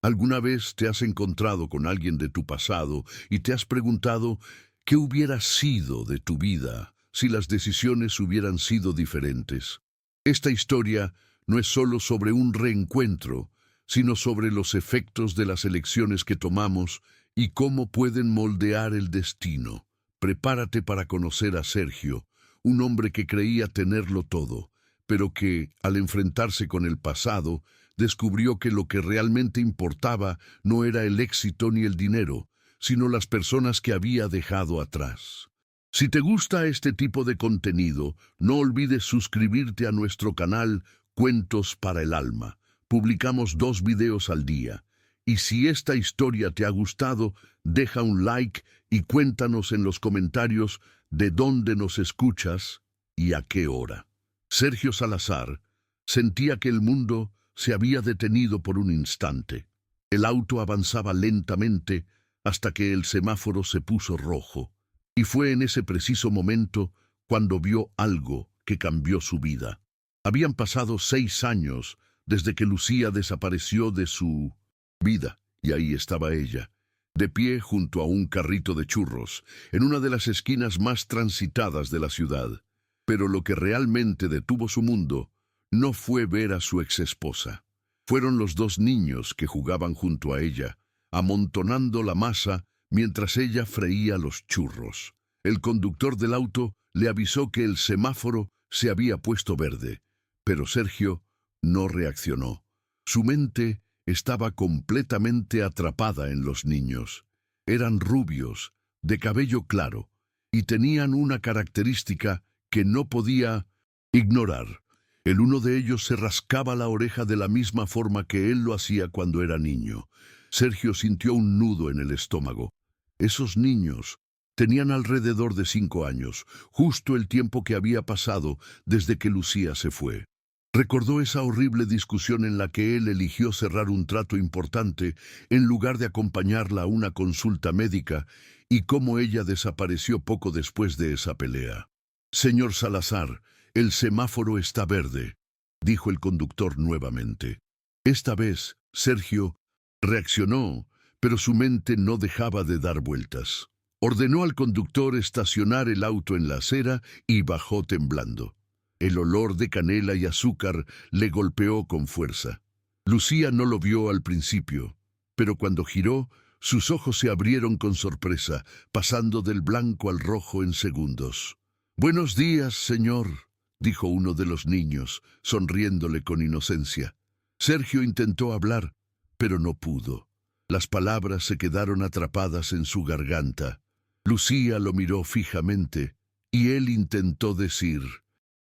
¿Alguna vez te has encontrado con alguien de tu pasado y te has preguntado qué hubiera sido de tu vida si las decisiones hubieran sido diferentes? Esta historia no es solo sobre un reencuentro, sino sobre los efectos de las elecciones que tomamos y cómo pueden moldear el destino. Prepárate para conocer a Sergio, un hombre que creía tenerlo todo, pero que, al enfrentarse con el pasado, descubrió que lo que realmente importaba no era el éxito ni el dinero, sino las personas que había dejado atrás. Si te gusta este tipo de contenido, no olvides suscribirte a nuestro canal Cuentos para el Alma. Publicamos 2 videos al día. Y si esta historia te ha gustado, deja un like y cuéntanos en los comentarios de dónde nos escuchas y a qué hora. Sergio Salazar sentía que el mundo se había detenido por un instante. El auto avanzaba lentamente hasta que el semáforo se puso rojo. Y fue en ese preciso momento cuando vio algo que cambió su vida. Habían pasado 6 años desde que Lucía desapareció de su vida, y ahí estaba ella, de pie junto a un carrito de churros, en una de las esquinas más transitadas de la ciudad. Pero lo que realmente detuvo su mundo no fue ver a su exesposa. Fueron los 2 niños que jugaban junto a ella, amontonando la masa mientras ella freía los churros. El conductor del auto le avisó que el semáforo se había puesto verde, pero Sergio no reaccionó. Su mente estaba completamente atrapada en los niños. Eran rubios, de cabello claro, y tenían una característica que no podía ignorar. El uno de ellos se rascaba la oreja de la misma forma que él lo hacía cuando era niño. Sergio sintió un nudo en el estómago. Esos niños tenían alrededor de 5 años, justo el tiempo que había pasado desde que Lucía se fue. Recordó esa horrible discusión en la que él eligió cerrar un trato importante en lugar de acompañarla a una consulta médica y cómo ella desapareció poco después de esa pelea. «Señor Salazar, el semáforo está verde», dijo el conductor nuevamente. Esta vez, Sergio reaccionó, pero su mente no dejaba de dar vueltas. Ordenó al conductor estacionar el auto en la acera y bajó temblando. El olor de canela y azúcar le golpeó con fuerza. Lucía no lo vio al principio, pero cuando giró, sus ojos se abrieron con sorpresa, pasando del blanco al rojo en segundos. «Buenos días, señor», dijo uno de los niños, sonriéndole con inocencia. Sergio intentó hablar, pero no pudo. Las palabras se quedaron atrapadas en su garganta. Lucía lo miró fijamente, y él intentó decir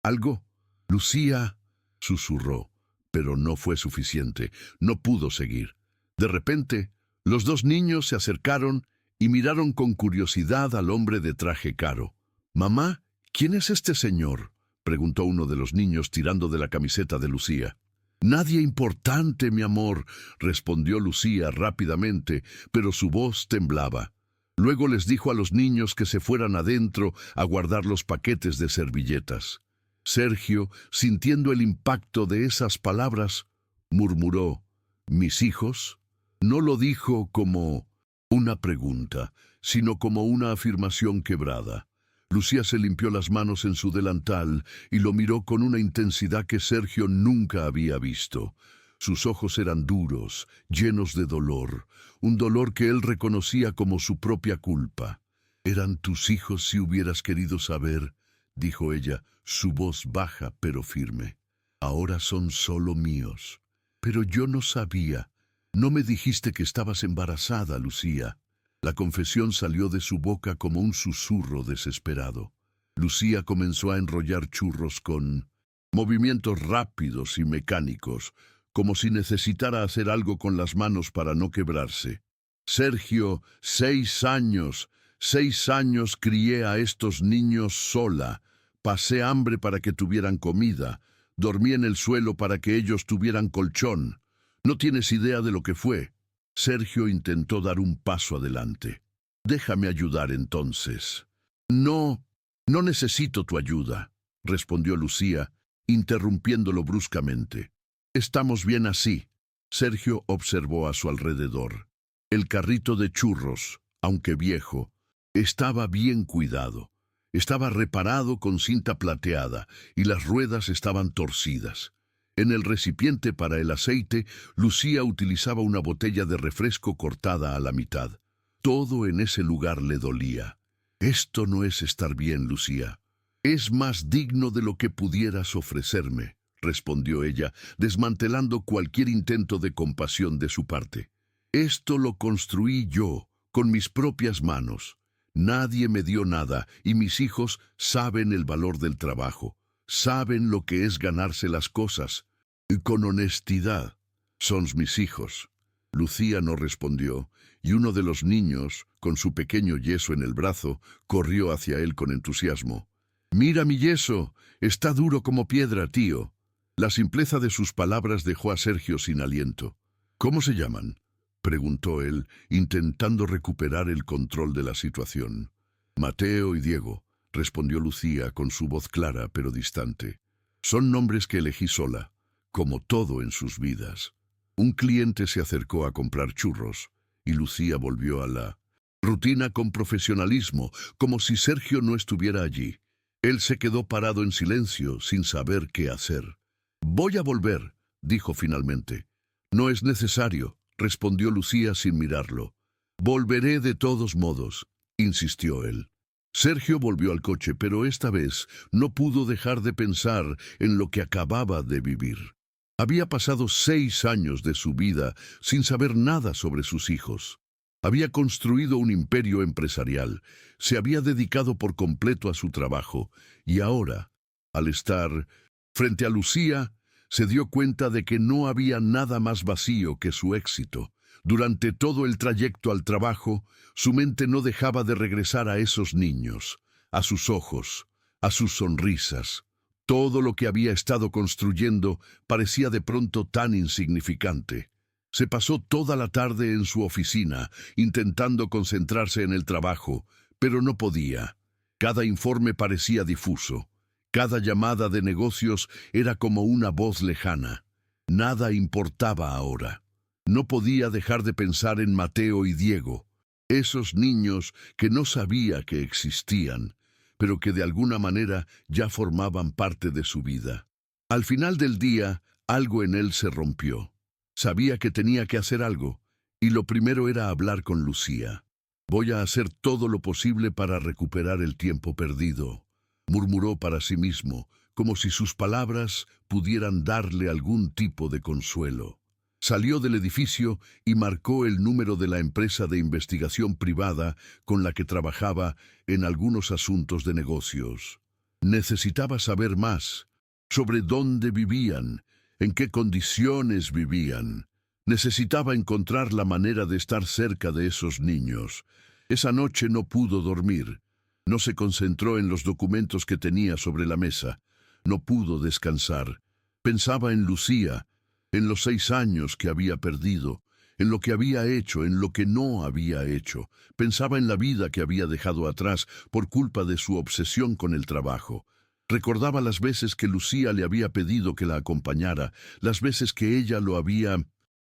¿algo? «Lucía», susurró, pero no fue suficiente. No pudo seguir. De repente, los 2 niños se acercaron y miraron con curiosidad al hombre de traje caro. «Mamá, ¿quién es este señor?», preguntó uno de los niños tirando de la camiseta de Lucía. «Nadie importante, mi amor», respondió Lucía rápidamente, pero su voz temblaba. Luego les dijo a los niños que se fueran adentro a guardar los paquetes de servilletas. Sergio, sintiendo el impacto de esas palabras, murmuró, «¿Mis hijos?». No lo dijo como una pregunta, sino como una afirmación quebrada. Lucía se limpió las manos en su delantal y lo miró con una intensidad que Sergio nunca había visto. Sus ojos eran duros, llenos de dolor, un dolor que él reconocía como su propia culpa. «Eran tus hijos si hubieras querido saber», dijo ella, su voz baja pero firme. «Ahora son solo míos». «Pero yo no sabía. No me dijiste que estabas embarazada, Lucía». La confesión salió de su boca como un susurro desesperado. Lucía comenzó a enrollar churros con movimientos rápidos y mecánicos, como si necesitara hacer algo con las manos para no quebrarse. «Sergio, 6 años. 6 años crié a estos niños sola. Pasé hambre para que tuvieran comida. Dormí en el suelo para que ellos tuvieran colchón. No tienes idea de lo que fue». Sergio intentó dar un paso adelante. «Déjame ayudar entonces». «No, no necesito tu ayuda», respondió Lucía, interrumpiéndolo bruscamente. «Estamos bien así». Sergio observó a su alrededor. El carrito de churros, aunque viejo, estaba bien cuidado. Estaba reparado con cinta plateada y las ruedas estaban torcidas. En el recipiente para el aceite, Lucía utilizaba una botella de refresco cortada a la mitad. Todo en ese lugar le dolía. Esto no es estar bien, Lucía. Es más digno de lo que pudieras ofrecerme, respondió ella, desmantelando cualquier intento de compasión de su parte. Esto lo construí yo, con mis propias manos. Nadie me dio nada y mis hijos saben el valor del trabajo. Saben lo que es ganarse las cosas. Y con honestidad. Son mis hijos. Lucía no respondió, y uno de los niños, con su pequeño yeso en el brazo, corrió hacia él con entusiasmo. «Mira mi yeso, está duro como piedra, tío». La simpleza de sus palabras dejó a Sergio sin aliento. «¿Cómo se llaman?», preguntó él, intentando recuperar el control de la situación. «Mateo y Diego», respondió Lucía con su voz clara pero distante. «Son nombres que elegí sola, como todo en sus vidas». Un cliente se acercó a comprar churros, y Lucía volvió a la rutina con profesionalismo, como si Sergio no estuviera allí. Él se quedó parado en silencio, sin saber qué hacer. «Voy a volver», dijo finalmente. «No es necesario», respondió Lucía sin mirarlo. «Volveré de todos modos», insistió él. Sergio volvió al coche, pero esta vez no pudo dejar de pensar en lo que acababa de vivir. Había pasado 6 años de su vida sin saber nada sobre sus hijos. Había construido un imperio empresarial, se había dedicado por completo a su trabajo, y ahora, al estar frente a Lucía, se dio cuenta de que no había nada más vacío que su éxito. Durante todo el trayecto al trabajo, su mente no dejaba de regresar a esos niños, a sus ojos, a sus sonrisas. Todo lo que había estado construyendo parecía de pronto tan insignificante. Se pasó toda la tarde en su oficina, intentando concentrarse en el trabajo, pero no podía. Cada informe parecía difuso. Cada llamada de negocios era como una voz lejana. Nada importaba ahora. No podía dejar de pensar en Mateo y Diego, esos niños que no sabía que existían, pero que de alguna manera ya formaban parte de su vida. Al final del día, algo en él se rompió. Sabía que tenía que hacer algo, y lo primero era hablar con Lucía. «Voy a hacer todo lo posible para recuperar el tiempo perdido», murmuró para sí mismo, como si sus palabras pudieran darle algún tipo de consuelo. Salió del edificio y marcó el número de la empresa de investigación privada con la que trabajaba en algunos asuntos de negocios. Necesitaba saber más sobre dónde vivían, en qué condiciones vivían. Necesitaba encontrar la manera de estar cerca de esos niños. Esa noche no pudo dormir. No se concentró en los documentos que tenía sobre la mesa. No pudo descansar. Pensaba en Lucía, en los 6 años que había perdido, en lo que había hecho, en lo que no había hecho. Pensaba en la vida que había dejado atrás por culpa de su obsesión con el trabajo. Recordaba las veces que Lucía le había pedido que la acompañara, las veces que ella lo había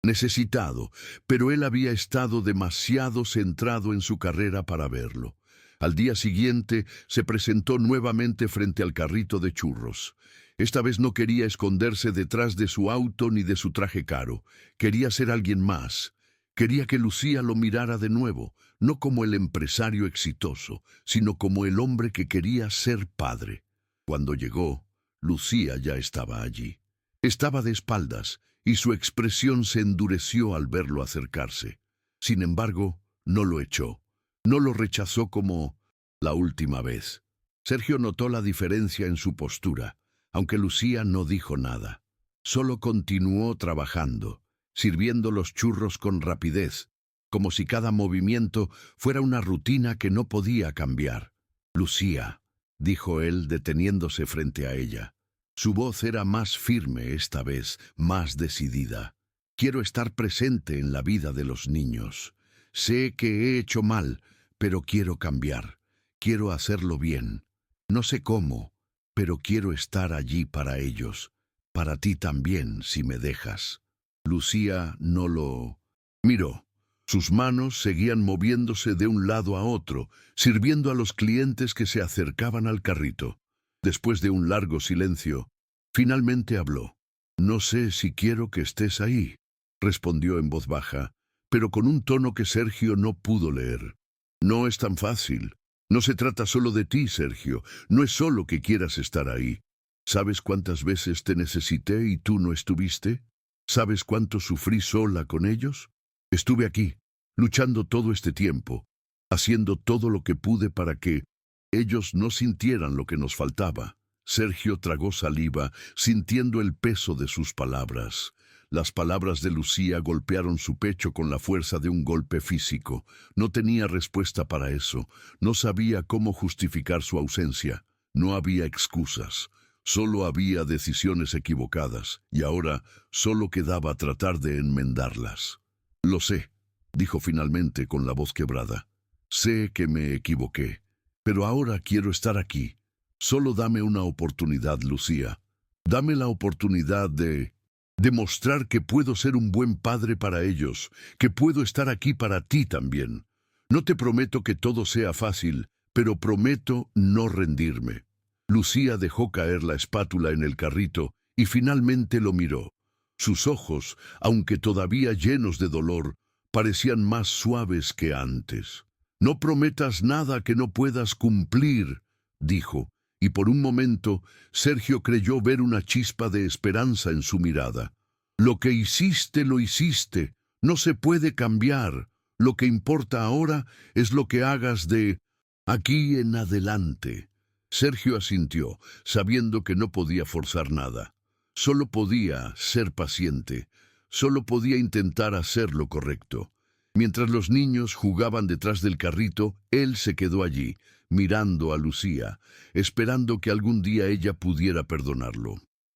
necesitado, pero él había estado demasiado centrado en su carrera para verlo. Al día siguiente se presentó nuevamente frente al carrito de churros. Esta vez no quería esconderse detrás de su auto ni de su traje caro. Quería ser alguien más. Quería que Lucía lo mirara de nuevo, no como el empresario exitoso, sino como el hombre que quería ser padre. Cuando llegó, Lucía ya estaba allí. Estaba de espaldas, y su expresión se endureció al verlo acercarse. Sin embargo, no lo echó. No lo rechazó como la última vez. Sergio notó la diferencia en su postura, aunque Lucía no dijo nada. Solo continuó trabajando, sirviendo los churros con rapidez, como si cada movimiento fuera una rutina que no podía cambiar. «Lucía», dijo él deteniéndose frente a ella. Su voz era más firme esta vez, más decidida. «Quiero estar presente en la vida de los niños. Sé que he hecho mal, pero quiero cambiar. Quiero hacerlo bien. No sé cómo, pero quiero estar allí para ellos. Para ti también, si me dejas». Lucía no lo miró. Sus manos seguían moviéndose de un lado a otro, sirviendo a los clientes que se acercaban al carrito. Después de un largo silencio, finalmente habló. «No sé si quiero que estés ahí», respondió en voz baja, pero con un tono que Sergio no pudo leer. «No es tan fácil. No se trata solo de ti, Sergio. No es solo que quieras estar ahí. ¿Sabes cuántas veces te necesité y tú no estuviste? ¿Sabes cuánto sufrí sola con ellos? Estuve aquí, luchando todo este tiempo, haciendo todo lo que pude para que ellos no sintieran lo que nos faltaba». Sergio tragó saliva, sintiendo el peso de sus palabras. Las palabras de Lucía golpearon su pecho con la fuerza de un golpe físico. No tenía respuesta para eso. No sabía cómo justificar su ausencia. No había excusas. Solo había decisiones equivocadas, y ahora solo quedaba tratar de enmendarlas. «Lo sé», dijo finalmente con la voz quebrada. «Sé que me equivoqué, pero ahora quiero estar aquí. Solo dame una oportunidad, Lucía. Dame la oportunidad de demostrar que puedo ser un buen padre para ellos, que puedo estar aquí para ti también. No te prometo que todo sea fácil, pero prometo no rendirme». Lucía dejó caer la espátula en el carrito y finalmente lo miró. Sus ojos, aunque todavía llenos de dolor, parecían más suaves que antes. «No prometas nada que no puedas cumplir», dijo, y por un momento Sergio creyó ver una chispa de esperanza en su mirada. «Lo que hiciste, lo hiciste. No se puede cambiar. Lo que importa ahora es lo que hagas de aquí en adelante». Sergio asintió, sabiendo que no podía forzar nada. Solo podía ser paciente. Solo podía intentar hacer lo correcto. Mientras los niños jugaban detrás del carrito, él se quedó allí, mirando a Lucía, esperando que algún día ella pudiera perdonarlo.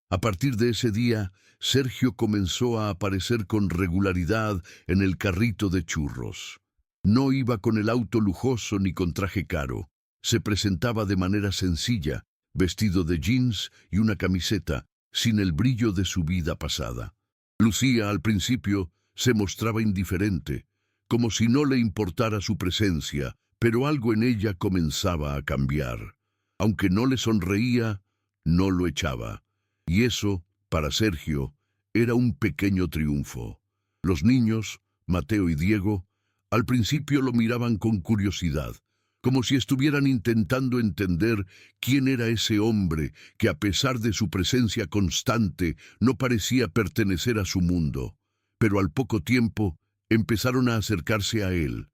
A partir de ese día, Sergio comenzó a aparecer con regularidad en el carrito de churros. No iba con el auto lujoso ni con traje caro. Se presentaba de manera sencilla, vestido de jeans y una camiseta, sin el brillo de su vida pasada. Lucía, al principio, se mostraba indiferente, como si no le importara su presencia, pero algo en ella comenzaba a cambiar. Aunque no le sonreía, no lo echaba. Y eso, para Sergio, era un pequeño triunfo. Los niños, Mateo y Diego, al principio lo miraban con curiosidad, como si estuvieran intentando entender quién era ese hombre que, a pesar de su presencia constante, no parecía pertenecer a su mundo. Pero al poco tiempo empezaron a acercarse a él.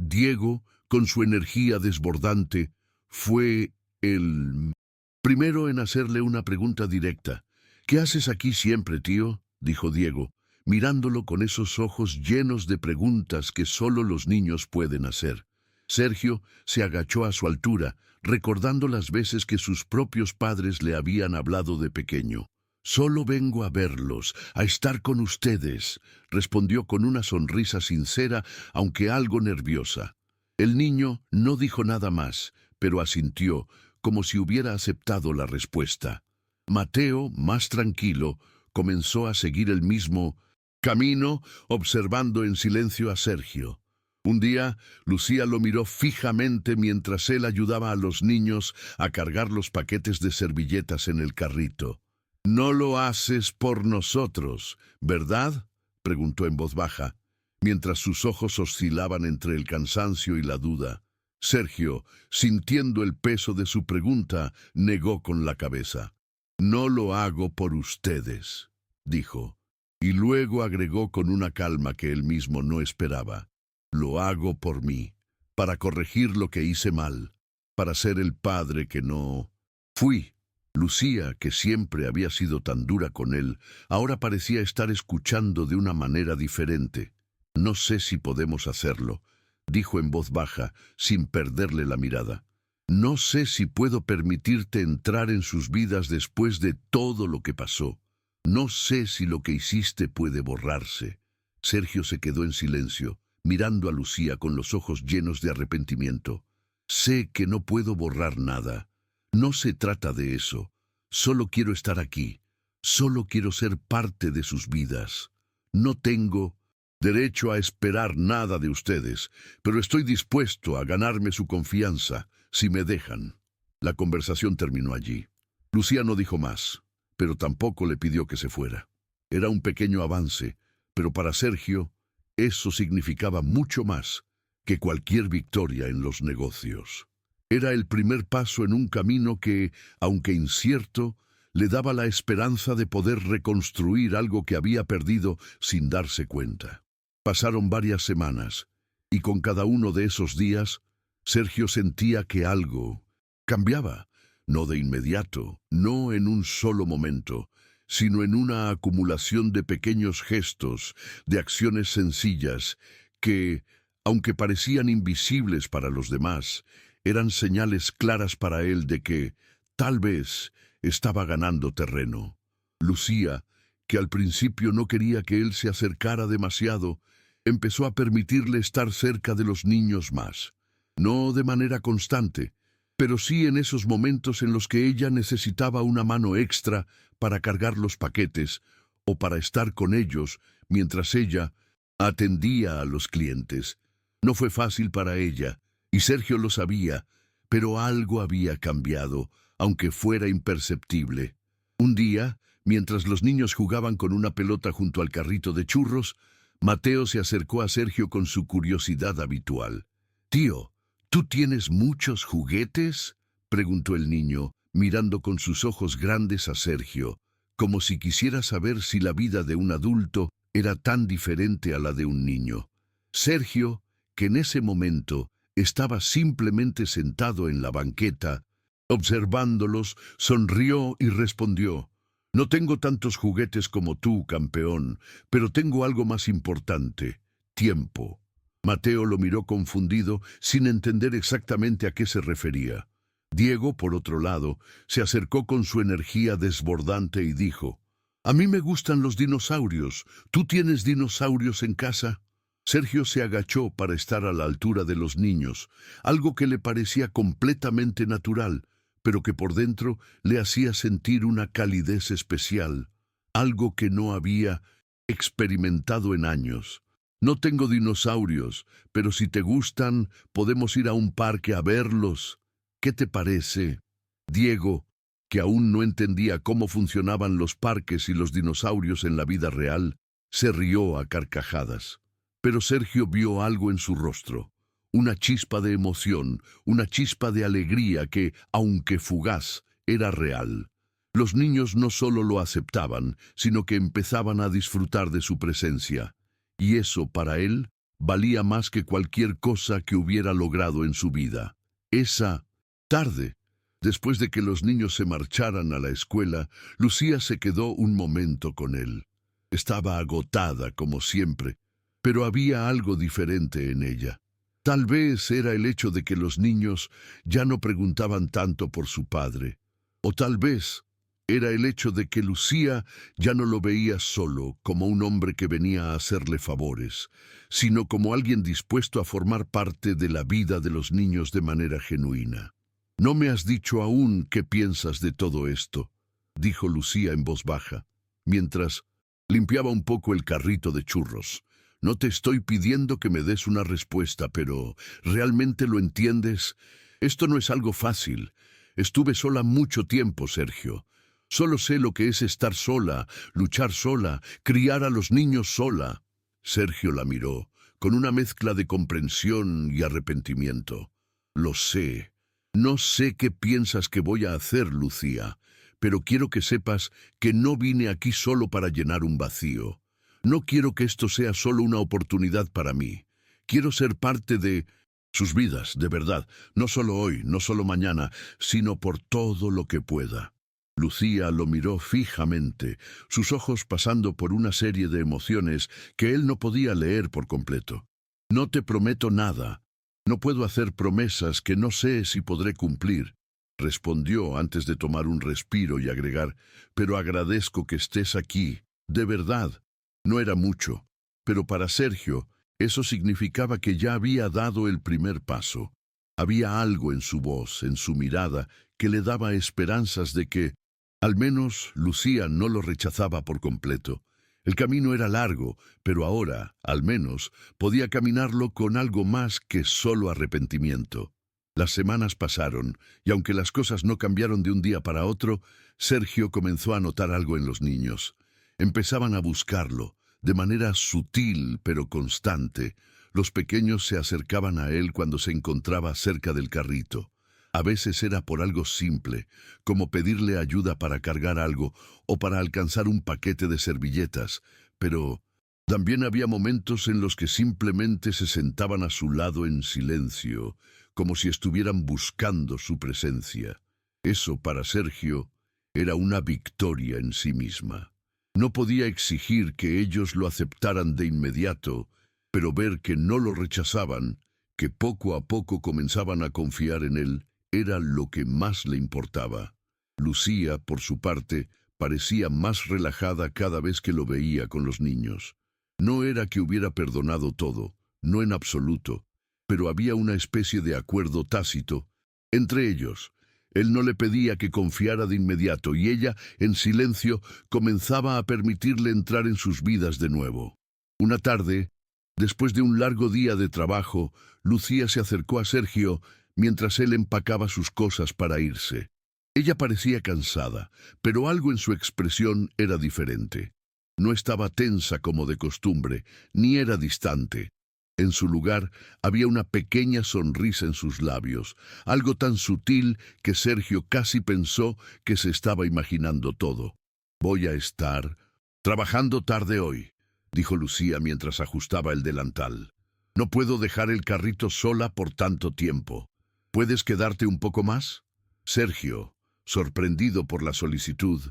Diego, con su energía desbordante, fue el primero en hacerle una pregunta directa. «¿Qué haces aquí siempre, tío?», dijo Diego, mirándolo con esos ojos llenos de preguntas que solo los niños pueden hacer. Sergio se agachó a su altura, recordando las veces que sus propios padres le habían hablado de pequeño. «Solo vengo a verlos, a estar con ustedes», respondió con una sonrisa sincera, aunque algo nerviosa. El niño no dijo nada más, pero asintió, como si hubiera aceptado la respuesta. Mateo, más tranquilo, comenzó a seguir el mismo camino, observando en silencio a Sergio. Un día, Lucía lo miró fijamente mientras él ayudaba a los niños a cargar los paquetes de servilletas en el carrito. «No lo haces por nosotros, ¿verdad?», preguntó en voz baja, mientras sus ojos oscilaban entre el cansancio y la duda. Sergio, sintiendo el peso de su pregunta, negó con la cabeza. «No lo hago por ustedes», dijo, y luego agregó con una calma que él mismo no esperaba. «Lo hago por mí, para corregir lo que hice mal, para ser el padre que no fui». Lucía, que siempre había sido tan dura con él, ahora parecía estar escuchando de una manera diferente. «No sé si podemos hacerlo», dijo en voz baja, sin perderle la mirada. «No sé si puedo permitirte entrar en sus vidas después de todo lo que pasó. No sé si lo que hiciste puede borrarse». Sergio se quedó en silencio, mirando a Lucía con los ojos llenos de arrepentimiento. «Sé que no puedo borrar nada. No se trata de eso. Solo quiero estar aquí. Solo quiero ser parte de sus vidas. No tengo derecho a esperar nada de ustedes, pero estoy dispuesto a ganarme su confianza si me dejan. La conversación terminó allí. Lucía no dijo más, pero tampoco le pidió que se fuera. Era un pequeño avance, pero para Sergio eso significaba mucho más que cualquier victoria en los negocios. Era el primer paso en un camino que, aunque incierto, le daba la esperanza de poder reconstruir algo que había perdido sin darse cuenta. Pasaron varias semanas, y con cada uno de esos días, Sergio sentía que algo cambiaba, no de inmediato, no en un solo momento, sino en una acumulación de pequeños gestos, de acciones sencillas, que, aunque parecían invisibles para los demás, eran señales claras para él de que, tal vez, estaba ganando terreno. Lucía, que al principio no quería que él se acercara demasiado, empezó a permitirle estar cerca de los niños más. No de manera constante, pero sí en esos momentos en los que ella necesitaba una mano extra para cargar los paquetes o para estar con ellos mientras ella atendía a los clientes. No fue fácil para ella, y Sergio lo sabía, pero algo había cambiado, aunque fuera imperceptible. Un día, mientras los niños jugaban con una pelota junto al carrito de churros, Mateo se acercó a Sergio con su curiosidad habitual. «Tío, ¿tú tienes muchos juguetes?», preguntó el niño, mirando con sus ojos grandes a Sergio, como si quisiera saber si la vida de un adulto era tan diferente a la de un niño. Sergio, que en ese momento estaba simplemente sentado en la banqueta, observándolos, sonrió y respondió: «No tengo tantos juguetes como tú, campeón, pero tengo algo más importante: tiempo». Mateo lo miró confundido, sin entender exactamente a qué se refería. Diego, por otro lado, se acercó con su energía desbordante y dijo: «A mí me gustan los dinosaurios. ¿Tú tienes dinosaurios en casa?». Sergio se agachó para estar a la altura de los niños, algo que le parecía completamente natural, pero que por dentro le hacía sentir una calidez especial, algo que no había experimentado en años. «No tengo dinosaurios, pero si te gustan, podemos ir a un parque a verlos. ¿Qué te parece?». Diego, que aún no entendía cómo funcionaban los parques y los dinosaurios en la vida real, se rió a carcajadas. Pero Sergio vio algo en su rostro, una chispa de emoción, una chispa de alegría que, aunque fugaz, era real. Los niños no solo lo aceptaban, sino que empezaban a disfrutar de su presencia. Y eso, para él, valía más que cualquier cosa que hubiera logrado en su vida. Esa tarde, después de que los niños se marcharan a la escuela, Lucía se quedó un momento con él. Estaba agotada, como siempre, pero había algo diferente en ella. Tal vez era el hecho de que los niños ya no preguntaban tanto por su padre, o tal vez era el hecho de que Lucía ya no lo veía solo como un hombre que venía a hacerle favores, sino como alguien dispuesto a formar parte de la vida de los niños de manera genuina. «No me has dicho aún qué piensas de todo esto», dijo Lucía en voz baja, mientras limpiaba un poco el carrito de churros. «No te estoy pidiendo que me des una respuesta, pero ¿realmente lo entiendes? Esto no es algo fácil. Estuve sola mucho tiempo, Sergio. Solo sé lo que es estar sola, luchar sola, criar a los niños sola». Sergio la miró, con una mezcla de comprensión y arrepentimiento. «Lo sé. No sé qué piensas que voy a hacer, Lucía, pero quiero que sepas que no vine aquí solo para llenar un vacío. No quiero que esto sea solo una oportunidad para mí. Quiero ser parte de sus vidas, de verdad, no solo hoy, no solo mañana, sino por todo lo que pueda». Lucía lo miró fijamente, sus ojos pasando por una serie de emociones que él no podía leer por completo. «No te prometo nada. No puedo hacer promesas que no sé si podré cumplir», respondió antes de tomar un respiro y agregar: «pero agradezco que estés aquí, de verdad». No era mucho, pero para Sergio eso significaba que ya había dado el primer paso. Había algo en su voz, en su mirada, que le daba esperanzas de que, al menos, Lucía no lo rechazaba por completo. El camino era largo, pero ahora, al menos, podía caminarlo con algo más que solo arrepentimiento. Las semanas pasaron, y aunque las cosas no cambiaron de un día para otro, Sergio comenzó a notar algo en los niños. Empezaban a buscarlo, de manera sutil pero constante. Los pequeños se acercaban a él cuando se encontraba cerca del carrito. A veces era por algo simple, como pedirle ayuda para cargar algo o para alcanzar un paquete de servilletas, pero también había momentos en los que simplemente se sentaban a su lado en silencio, como si estuvieran buscando su presencia. Eso, para Sergio, era una victoria en sí misma. No podía exigir que ellos lo aceptaran de inmediato, pero ver que no lo rechazaban, que poco a poco comenzaban a confiar en él, era lo que más le importaba. Lucía, por su parte, parecía más relajada cada vez que lo veía con los niños. No era que hubiera perdonado todo, no en absoluto, pero había una especie de acuerdo tácito entre ellos. Él no le pedía que confiara de inmediato y ella, en silencio, comenzaba a permitirle entrar en sus vidas de nuevo. Una tarde, después de un largo día de trabajo, Lucía se acercó a Sergio mientras él empacaba sus cosas para irse. Ella parecía cansada, pero algo en su expresión era diferente. No estaba tensa como de costumbre, ni era distante. En su lugar había una pequeña sonrisa en sus labios, algo tan sutil que Sergio casi pensó que se estaba imaginando todo. «Voy a estar trabajando tarde hoy», dijo Lucía mientras ajustaba el delantal. «No puedo dejar el carrito sola por tanto tiempo. ¿Puedes quedarte un poco más?» Sergio, sorprendido por la solicitud,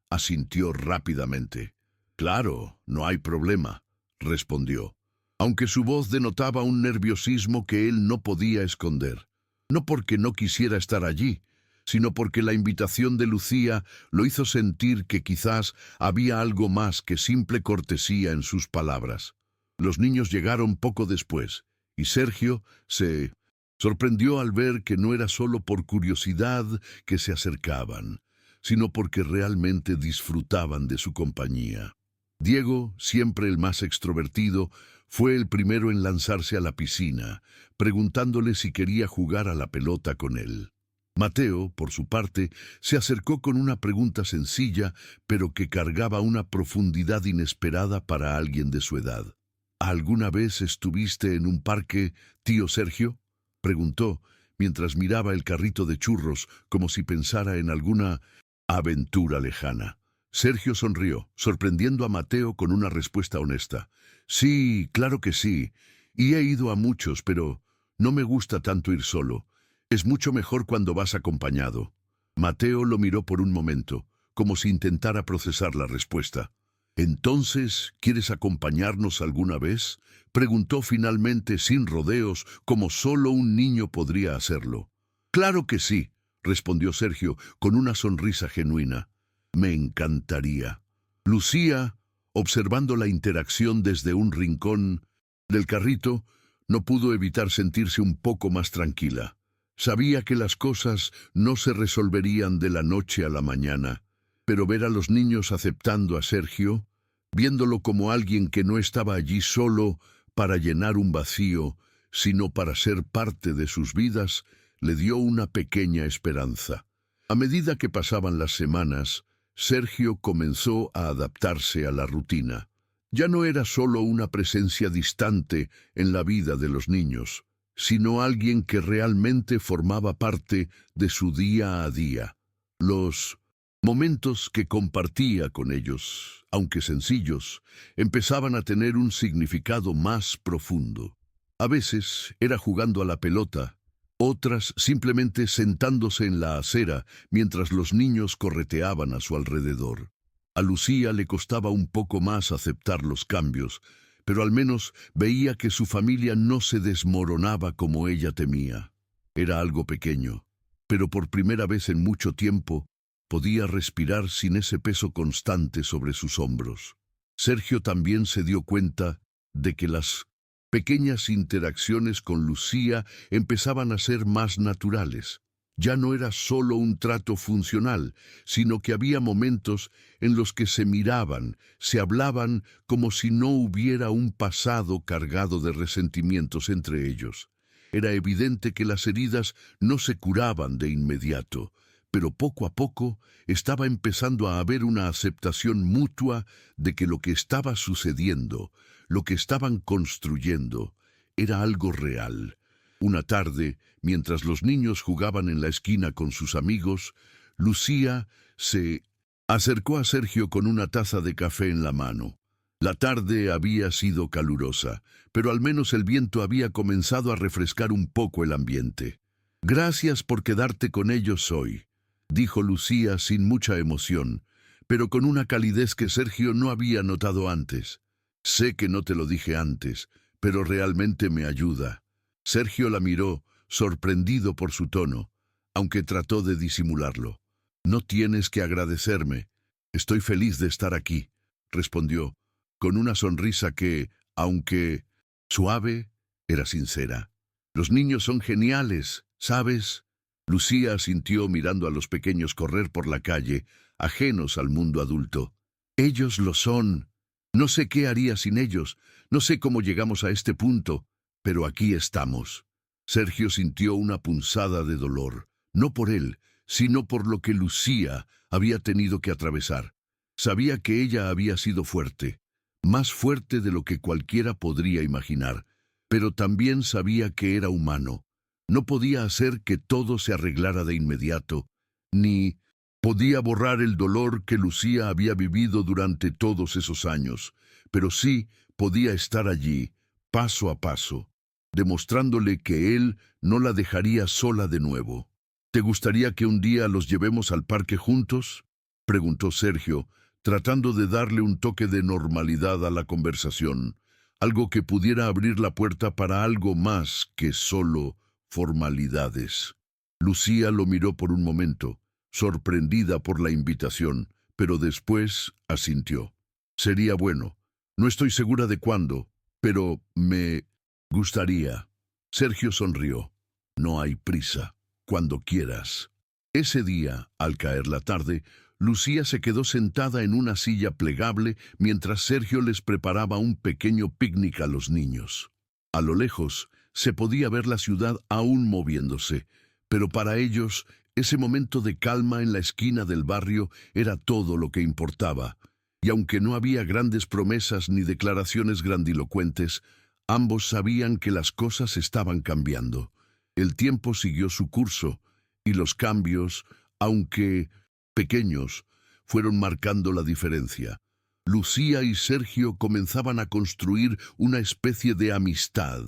asintió rápidamente. «Claro, no hay problema», respondió, aunque su voz denotaba un nerviosismo que él no podía esconder. No porque no quisiera estar allí, sino porque la invitación de Lucía lo hizo sentir que quizás había algo más que simple cortesía en sus palabras. Los niños llegaron poco después, y Sergio se sorprendió al ver que no era solo por curiosidad que se acercaban, sino porque realmente disfrutaban de su compañía. Diego, siempre el más extrovertido, fue el primero en lanzarse a la piscina, preguntándole si quería jugar a la pelota con él. Mateo, por su parte, se acercó con una pregunta sencilla, pero que cargaba una profundidad inesperada para alguien de su edad. «¿Alguna vez estuviste en un parque, tío Sergio?», preguntó, mientras miraba el carrito de churros como si pensara en alguna aventura lejana. Sergio sonrió, sorprendiendo a Mateo con una respuesta honesta. «Sí, claro que sí, y he ido a muchos, pero no me gusta tanto ir solo. Es mucho mejor cuando vas acompañado». Mateo lo miró por un momento, como si intentara procesar la respuesta. «¿Entonces, quieres acompañarnos alguna vez?», preguntó finalmente sin rodeos, como solo un niño podría hacerlo. «Claro que sí», respondió Sergio con una sonrisa genuina. «Me encantaría». Lucía, observando la interacción desde un rincón del carrito, no pudo evitar sentirse un poco más tranquila. Sabía que las cosas no se resolverían de la noche a la mañana, pero ver a los niños aceptando a Sergio, viéndolo como alguien que no estaba allí solo para llenar un vacío, sino para ser parte de sus vidas, le dio una pequeña esperanza. A medida que pasaban las semanas, Sergio comenzó a adaptarse a la rutina. Ya no era solo una presencia distante en la vida de los niños, sino alguien que realmente formaba parte de su día a día. Los momentos que compartía con ellos, aunque sencillos, empezaban a tener un significado más profundo. A veces era jugando a la pelota, otras simplemente sentándose en la acera mientras los niños correteaban a su alrededor. A Lucía le costaba un poco más aceptar los cambios, pero al menos veía que su familia no se desmoronaba como ella temía. Era algo pequeño, pero por primera vez en mucho tiempo podía respirar sin ese peso constante sobre sus hombros. Sergio también se dio cuenta de que las pequeñas interacciones con Lucía empezaban a ser más naturales. Ya no era solo un trato funcional, sino que había momentos en los que se miraban, se hablaban como si no hubiera un pasado cargado de resentimientos entre ellos. Era evidente que las heridas no se curaban de inmediato, pero poco a poco estaba empezando a haber una aceptación mutua de que lo que estaba sucediendo, lo que estaban construyendo, era algo real. Una tarde, mientras los niños jugaban en la esquina con sus amigos, Lucía se acercó a Sergio con una taza de café en la mano. La tarde había sido calurosa, pero al menos el viento había comenzado a refrescar un poco el ambiente. «Gracias por quedarte con ellos hoy», dijo Lucía sin mucha emoción, pero con una calidez que Sergio no había notado antes. «Sé que no te lo dije antes, pero realmente me ayuda». Sergio la miró, sorprendido por su tono, aunque trató de disimularlo. «No tienes que agradecerme. Estoy feliz de estar aquí», respondió, con una sonrisa que, aunque suave, era sincera. «Los niños son geniales, ¿sabes?». Lucía asintió mirando a los pequeños correr por la calle, ajenos al mundo adulto. «Ellos lo son. No sé qué haría sin ellos, no sé cómo llegamos a este punto, pero aquí estamos». Sergio sintió una punzada de dolor, no por él, sino por lo que Lucía había tenido que atravesar. Sabía que ella había sido fuerte, más fuerte de lo que cualquiera podría imaginar, pero también sabía que era humano. No podía hacer que todo se arreglara de inmediato, ni podía borrar el dolor que Lucía había vivido durante todos esos años, pero sí podía estar allí, paso a paso, demostrándole que él no la dejaría sola de nuevo. «¿Te gustaría que un día los llevemos al parque juntos?», preguntó Sergio, tratando de darle un toque de normalidad a la conversación, algo que pudiera abrir la puerta para algo más que solo formalidades. Lucía lo miró por un momento, sorprendida por la invitación, pero después asintió. «Sería bueno. No estoy segura de cuándo, pero me gustaría». Sergio sonrió. «No hay prisa. Cuando quieras». Ese día, al caer la tarde, Lucía se quedó sentada en una silla plegable mientras Sergio les preparaba un pequeño picnic a los niños. A lo lejos se podía ver la ciudad aún moviéndose, pero para ellos ese momento de calma en la esquina del barrio era todo lo que importaba. Y aunque no había grandes promesas ni declaraciones grandilocuentes, ambos sabían que las cosas estaban cambiando. El tiempo siguió su curso, y los cambios, aunque pequeños, fueron marcando la diferencia. Lucía y Sergio comenzaban a construir una especie de amistad,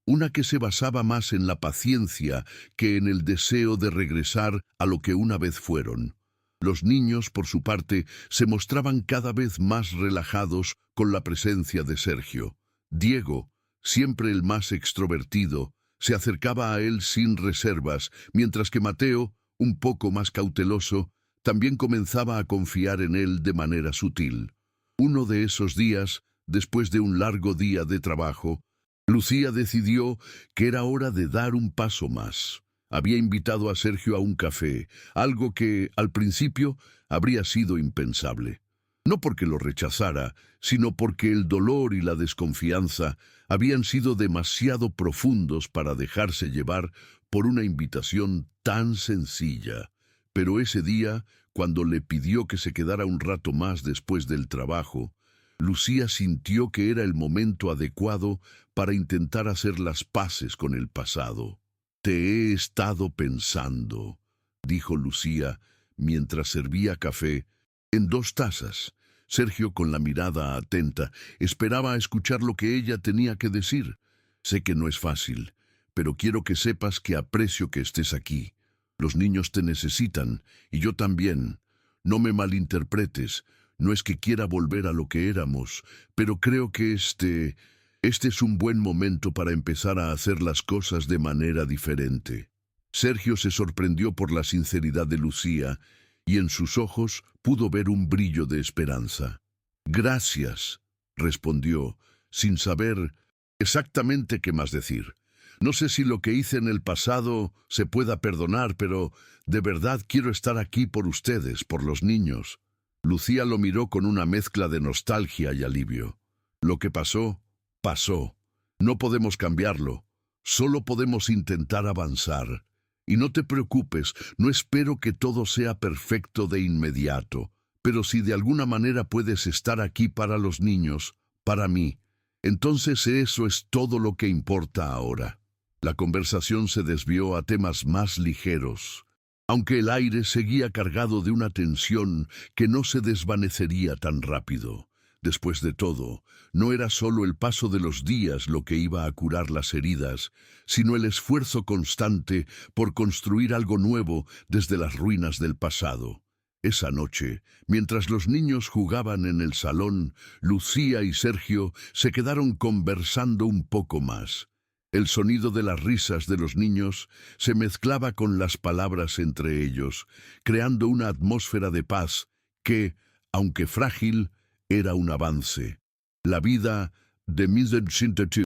una que se basaba más en la paciencia que en el deseo de regresar a lo que una vez fueron. Los niños, por su parte, se mostraban cada vez más relajados con la presencia de Sergio. Diego, siempre el más extrovertido, se acercaba a él sin reservas, mientras que Mateo, un poco más cauteloso, también comenzaba a confiar en él de manera sutil. Uno de esos días, después de un largo día de trabajo, Lucía decidió que era hora de dar un paso más. Había invitado a Sergio a un café, algo que, al principio, habría sido impensable. No porque lo rechazara, sino porque el dolor y la desconfianza habían sido demasiado profundos para dejarse llevar por una invitación tan sencilla. Pero ese día, cuando le pidió que se quedara un rato más después del trabajo, Lucía sintió que era el momento adecuado para intentar hacer las paces con el pasado. «Te he estado pensando», dijo Lucía mientras servía café en 2 tazas. Sergio, con la mirada atenta, esperaba a escuchar lo que ella tenía que decir. «Sé que no es fácil, pero quiero que sepas que aprecio que estés aquí. Los niños te necesitan, y yo también. No me malinterpretes, no es que quiera volver a lo que éramos, pero creo que este es un buen momento para empezar a hacer las cosas de manera diferente». Sergio se sorprendió por la sinceridad de Lucía, y en sus ojos pudo ver un brillo de esperanza. «Gracias», respondió, sin saber exactamente qué más decir. No sé si lo que hice en el pasado se pueda perdonar, pero de verdad quiero estar aquí por ustedes, por los niños. Lucía lo miró con una mezcla de nostalgia y alivio. Lo que pasó, pasó. No podemos cambiarlo. Solo podemos intentar avanzar. Y no te preocupes, no espero que todo sea perfecto de inmediato. Pero si de alguna manera puedes estar aquí para los niños, para mí, entonces eso es todo lo que importa ahora. La conversación se desvió a temas más ligeros, aunque el aire seguía cargado de una tensión que no se desvanecería tan rápido. Después de todo, no era solo el paso de los días lo que iba a curar las heridas, sino el esfuerzo constante por construir algo nuevo desde las ruinas del pasado. Esa noche, mientras los niños jugaban en el salón, Lucía y Sergio se quedaron conversando un poco más. El sonido de las risas de los niños se mezclaba con las palabras entre ellos, creando una atmósfera de paz que, aunque frágil, era un avance. La vida de Mrs.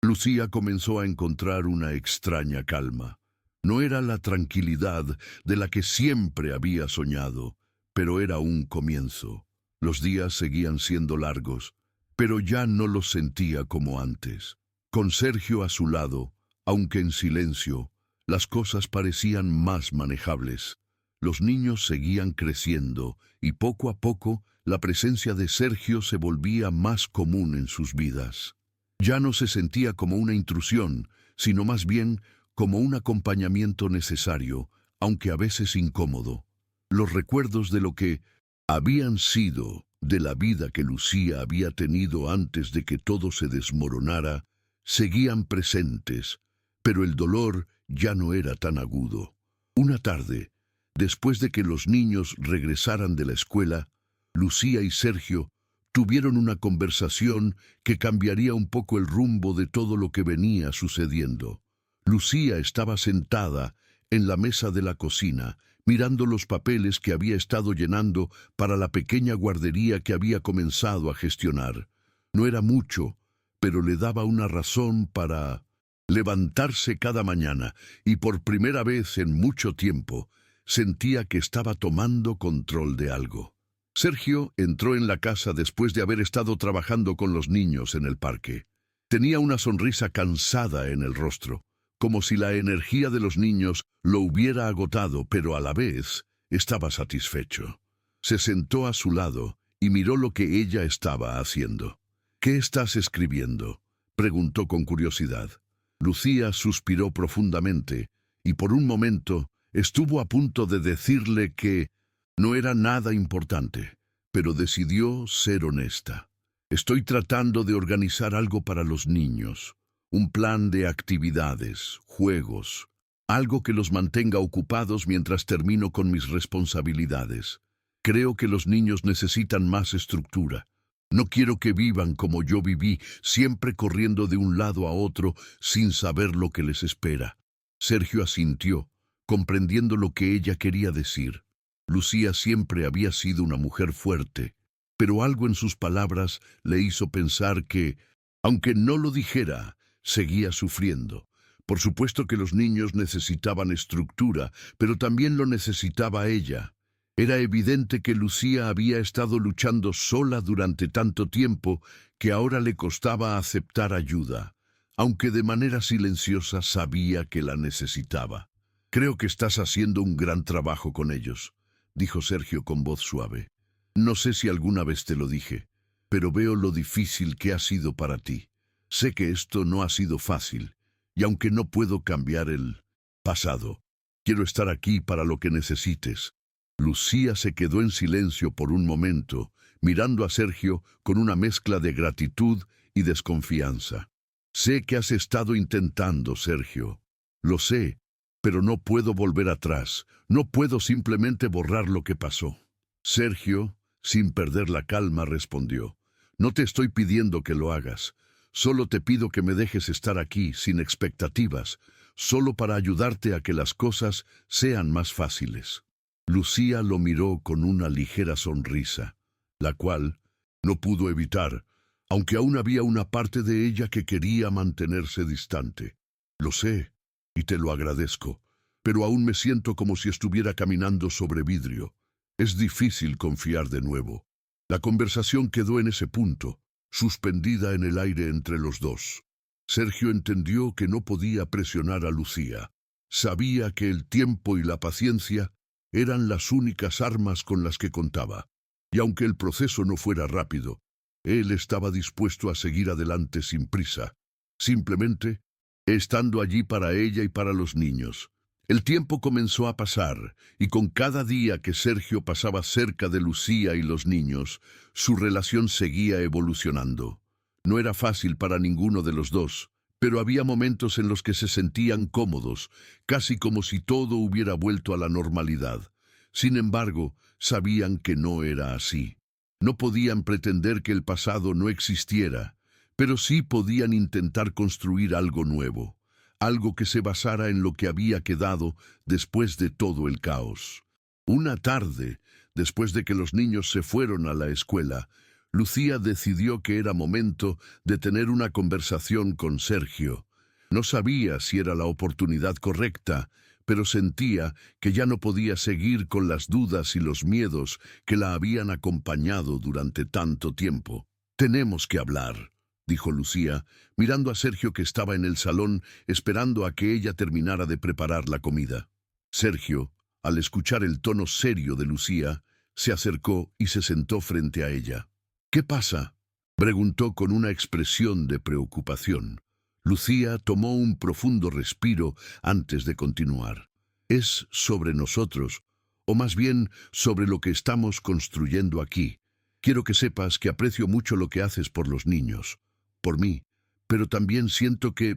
Lucía comenzó a encontrar una extraña calma. No era la tranquilidad de la que siempre había soñado, pero era un comienzo. Los días seguían siendo largos, pero ya no los sentía como antes. Con Sergio a su lado, aunque en silencio, las cosas parecían más manejables. Los niños seguían creciendo y poco a poco la presencia de Sergio se volvía más común en sus vidas. Ya no se sentía como una intrusión, sino más bien como un acompañamiento necesario, aunque a veces incómodo. Los recuerdos de lo que habían sido, de la vida que Lucía había tenido antes de que todo se desmoronara, seguían presentes, pero el dolor ya no era tan agudo. Una tarde, después de que los niños regresaran de la escuela, Lucía y Sergio tuvieron una conversación que cambiaría un poco el rumbo de todo lo que venía sucediendo. Lucía estaba sentada en la mesa de la cocina, mirando los papeles que había estado llenando para la pequeña guardería que había comenzado a gestionar. No era mucho, pero le daba una razón para levantarse cada mañana, y por primera vez en mucho tiempo sentía que estaba tomando control de algo. Sergio entró en la casa después de haber estado trabajando con los niños en el parque. Tenía una sonrisa cansada en el rostro, como si la energía de los niños lo hubiera agotado, pero a la vez estaba satisfecho. Se sentó a su lado y miró lo que ella estaba haciendo. «¿Qué estás escribiendo?», preguntó con curiosidad. Lucía suspiró profundamente y por un momento estuvo a punto de decirle que no era nada importante, pero decidió ser honesta. «Estoy tratando de organizar algo para los niños, un plan de actividades, juegos, algo que los mantenga ocupados mientras termino con mis responsabilidades. Creo que los niños necesitan más estructura. No quiero que vivan como yo viví, siempre corriendo de un lado a otro sin saber lo que les espera». Sergio asintió, comprendiendo lo que ella quería decir. Lucía siempre había sido una mujer fuerte, pero algo en sus palabras le hizo pensar que, aunque no lo dijera, seguía sufriendo. Por supuesto que los niños necesitaban estructura, pero también lo necesitaba ella. Era evidente que Lucía había estado luchando sola durante tanto tiempo que ahora le costaba aceptar ayuda, aunque de manera silenciosa sabía que la necesitaba. «Creo que estás haciendo un gran trabajo con ellos», dijo Sergio con voz suave. «No sé si alguna vez te lo dije, pero veo lo difícil que ha sido para ti. Sé que esto no ha sido fácil, y aunque no puedo cambiar el pasado, quiero estar aquí para lo que necesites». Lucía se quedó en silencio por un momento, mirando a Sergio con una mezcla de gratitud y desconfianza. «Sé que has estado intentando, Sergio. Lo sé, pero no puedo volver atrás. No puedo simplemente borrar lo que pasó». Sergio, sin perder la calma, respondió: «No te estoy pidiendo que lo hagas. Solo te pido que me dejes estar aquí, sin expectativas, solo para ayudarte a que las cosas sean más fáciles». Lucía lo miró con una ligera sonrisa, la cual no pudo evitar, aunque aún había una parte de ella que quería mantenerse distante. Lo sé, y te lo agradezco, pero aún me siento como si estuviera caminando sobre vidrio. Es difícil confiar de nuevo. La conversación quedó en ese punto, suspendida en el aire entre los dos. Sergio entendió que no podía presionar a Lucía. Sabía que el tiempo y la paciencia eran las únicas armas con las que contaba. Y aunque el proceso no fuera rápido, él estaba dispuesto a seguir adelante sin prisa, simplemente estando allí para ella y para los niños. El tiempo comenzó a pasar, y con cada día que Sergio pasaba cerca de Lucía y los niños, su relación seguía evolucionando. No era fácil para ninguno de los dos, pero había momentos en los que se sentían cómodos, casi como si todo hubiera vuelto a la normalidad. Sin embargo, sabían que no era así. No podían pretender que el pasado no existiera, pero sí podían intentar construir algo nuevo, algo que se basara en lo que había quedado después de todo el caos. Una tarde, después de que los niños se fueron a la escuela, Lucía decidió que era momento de tener una conversación con Sergio. No sabía si era la oportunidad correcta, pero sentía que ya no podía seguir con las dudas y los miedos que la habían acompañado durante tanto tiempo. «Tenemos que hablar», dijo Lucía, mirando a Sergio, que estaba en el salón esperando a que ella terminara de preparar la comida. Sergio, al escuchar el tono serio de Lucía, se acercó y se sentó frente a ella. «¿Qué pasa?», preguntó con una expresión de preocupación. Lucía tomó un profundo respiro antes de continuar. «Es sobre nosotros, o más bien sobre lo que estamos construyendo aquí. Quiero que sepas que aprecio mucho lo que haces por los niños, por mí, pero también siento que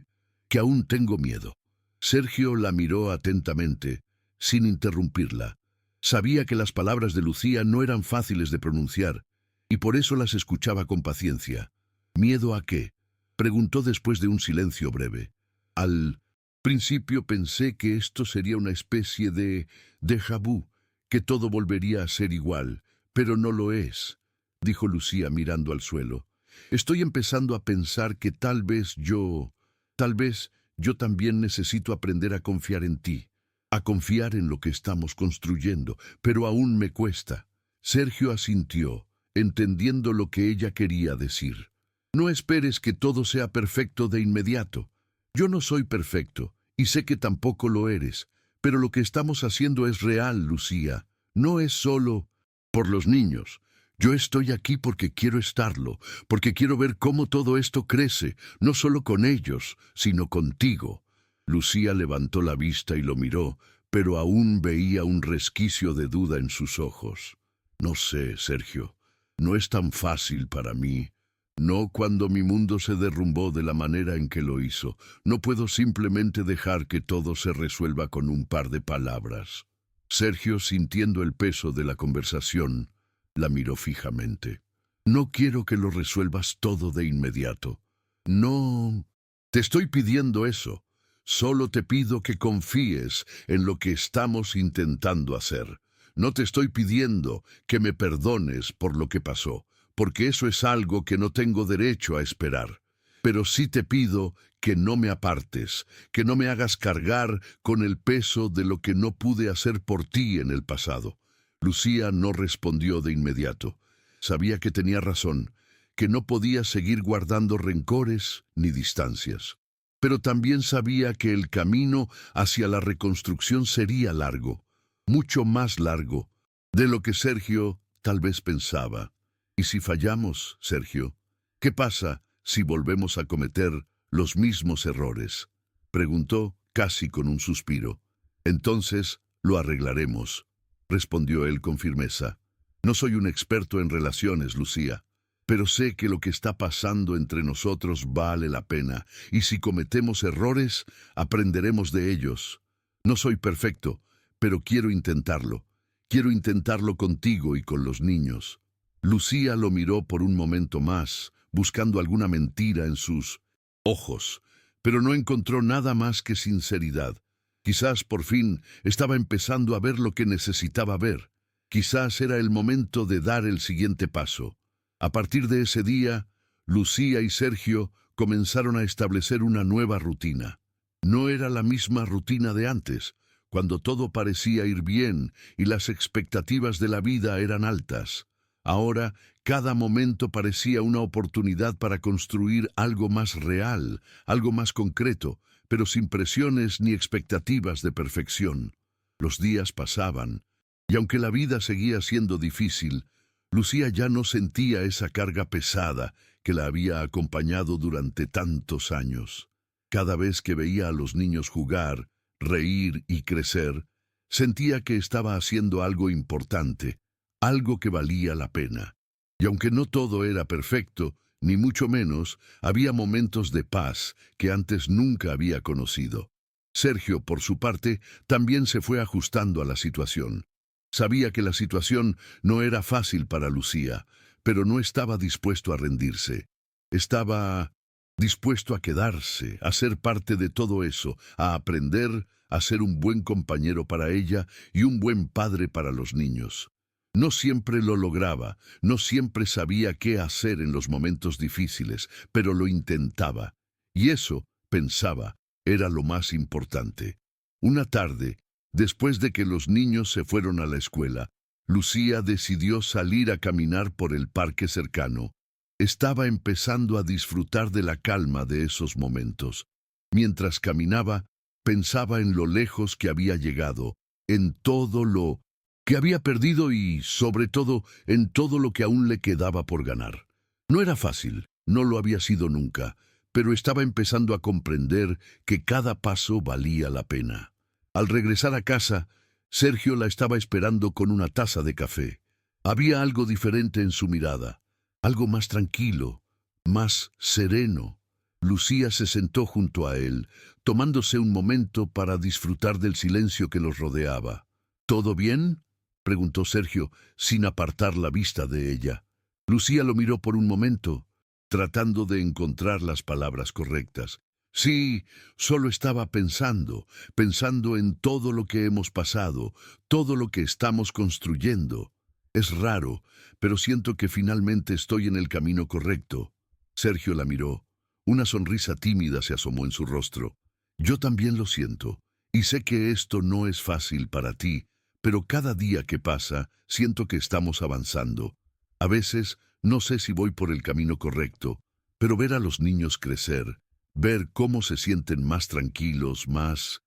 aún tengo miedo». Sergio la miró atentamente, sin interrumpirla. Sabía que las palabras de Lucía no eran fáciles de pronunciar, y por eso las escuchaba con paciencia. «¿Miedo a qué?», preguntó después de un silencio breve. «Al principio pensé que esto sería una especie de déjà vu, que todo volvería a ser igual, pero no lo es», dijo Lucía mirando al suelo. «Estoy empezando a pensar que tal vez yo también necesito aprender a confiar en ti, a confiar en lo que estamos construyendo, pero aún me cuesta». Sergio asintió, entendiendo lo que ella quería decir. «No esperes que todo sea perfecto de inmediato. Yo no soy perfecto, y sé que tampoco lo eres, pero lo que estamos haciendo es real, Lucía. No es solo por los niños. Yo estoy aquí porque quiero estarlo, porque quiero ver cómo todo esto crece, no solo con ellos, sino contigo». Lucía levantó la vista y lo miró, pero aún veía un resquicio de duda en sus ojos. «No sé, Sergio. No es tan fácil para mí. No cuando mi mundo se derrumbó de la manera en que lo hizo. No puedo simplemente dejar que todo se resuelva con un par de palabras». Sergio, sintiendo el peso de la conversación, la miró fijamente. «No quiero que lo resuelvas todo de inmediato. No te estoy pidiendo eso. Solo te pido que confíes en lo que estamos intentando hacer. No te estoy pidiendo que me perdones por lo que pasó, porque eso es algo que no tengo derecho a esperar. Pero sí te pido que no me apartes, que no me hagas cargar con el peso de lo que no pude hacer por ti en el pasado». Lucía no respondió de inmediato. Sabía que tenía razón, que no podía seguir guardando rencores ni distancias. Pero también sabía que el camino hacia la reconstrucción sería largo, mucho más largo de lo que Sergio tal vez pensaba. «¿Y si fallamos, Sergio? ¿Qué pasa si volvemos a cometer los mismos errores?», preguntó casi con un suspiro. «Entonces lo arreglaremos», respondió él con firmeza. «No soy un experto en relaciones, Lucía, pero sé que lo que está pasando entre nosotros vale la pena, y si cometemos errores, aprenderemos de ellos. No soy perfecto, pero quiero intentarlo. Quiero intentarlo contigo y con los niños». Lucía lo miró por un momento más, buscando alguna mentira en sus ojos, pero no encontró nada más que sinceridad. Quizás por fin estaba empezando a ver lo que necesitaba ver. Quizás era el momento de dar el siguiente paso. A partir de ese día, Lucía y Sergio comenzaron a establecer una nueva rutina. No era la misma rutina de antes, cuando todo parecía ir bien y las expectativas de la vida eran altas. Ahora, cada momento parecía una oportunidad para construir algo más real, algo más concreto, pero sin presiones ni expectativas de perfección. Los días pasaban, y aunque la vida seguía siendo difícil, Lucía ya no sentía esa carga pesada que la había acompañado durante tantos años. Cada vez que veía a los niños jugar, reír y crecer, sentía que estaba haciendo algo importante, algo que valía la pena. Y aunque no todo era perfecto, ni mucho menos, había momentos de paz que antes nunca había conocido. Sergio, por su parte, también se fue ajustando a la situación. Sabía que la situación no era fácil para Lucía, pero no estaba dispuesto a rendirse. Estaba dispuesto a quedarse, a ser parte de todo eso, a aprender, a ser un buen compañero para ella y un buen padre para los niños. No siempre lo lograba, no siempre sabía qué hacer en los momentos difíciles, pero lo intentaba. Y eso, pensaba, era lo más importante. Una tarde, después de que los niños se fueron a la escuela, Lucía decidió salir a caminar por el parque cercano. Estaba empezando a disfrutar de la calma de esos momentos. Mientras caminaba, pensaba en lo lejos que había llegado, en todo lo que había perdido y, sobre todo, en todo lo que aún le quedaba por ganar. No era fácil, no lo había sido nunca, pero estaba empezando a comprender que cada paso valía la pena. Al regresar a casa, Sergio la estaba esperando con una taza de café. Había algo diferente en su mirada, algo más tranquilo, más sereno. Lucía se sentó junto a él, tomándose un momento para disfrutar del silencio que los rodeaba. ¿Todo bien?, preguntó Sergio, sin apartar la vista de ella. Lucía lo miró por un momento, tratando de encontrar las palabras correctas. Sí, solo estaba pensando en todo lo que hemos pasado, todo lo que estamos construyendo. Es raro, pero siento que finalmente estoy en el camino correcto. Sergio la miró. Una sonrisa tímida se asomó en su rostro. Yo también lo siento, y sé que esto no es fácil para ti, pero cada día que pasa, siento que estamos avanzando. A veces, no sé si voy por el camino correcto, pero ver a los niños crecer, ver cómo se sienten más tranquilos, más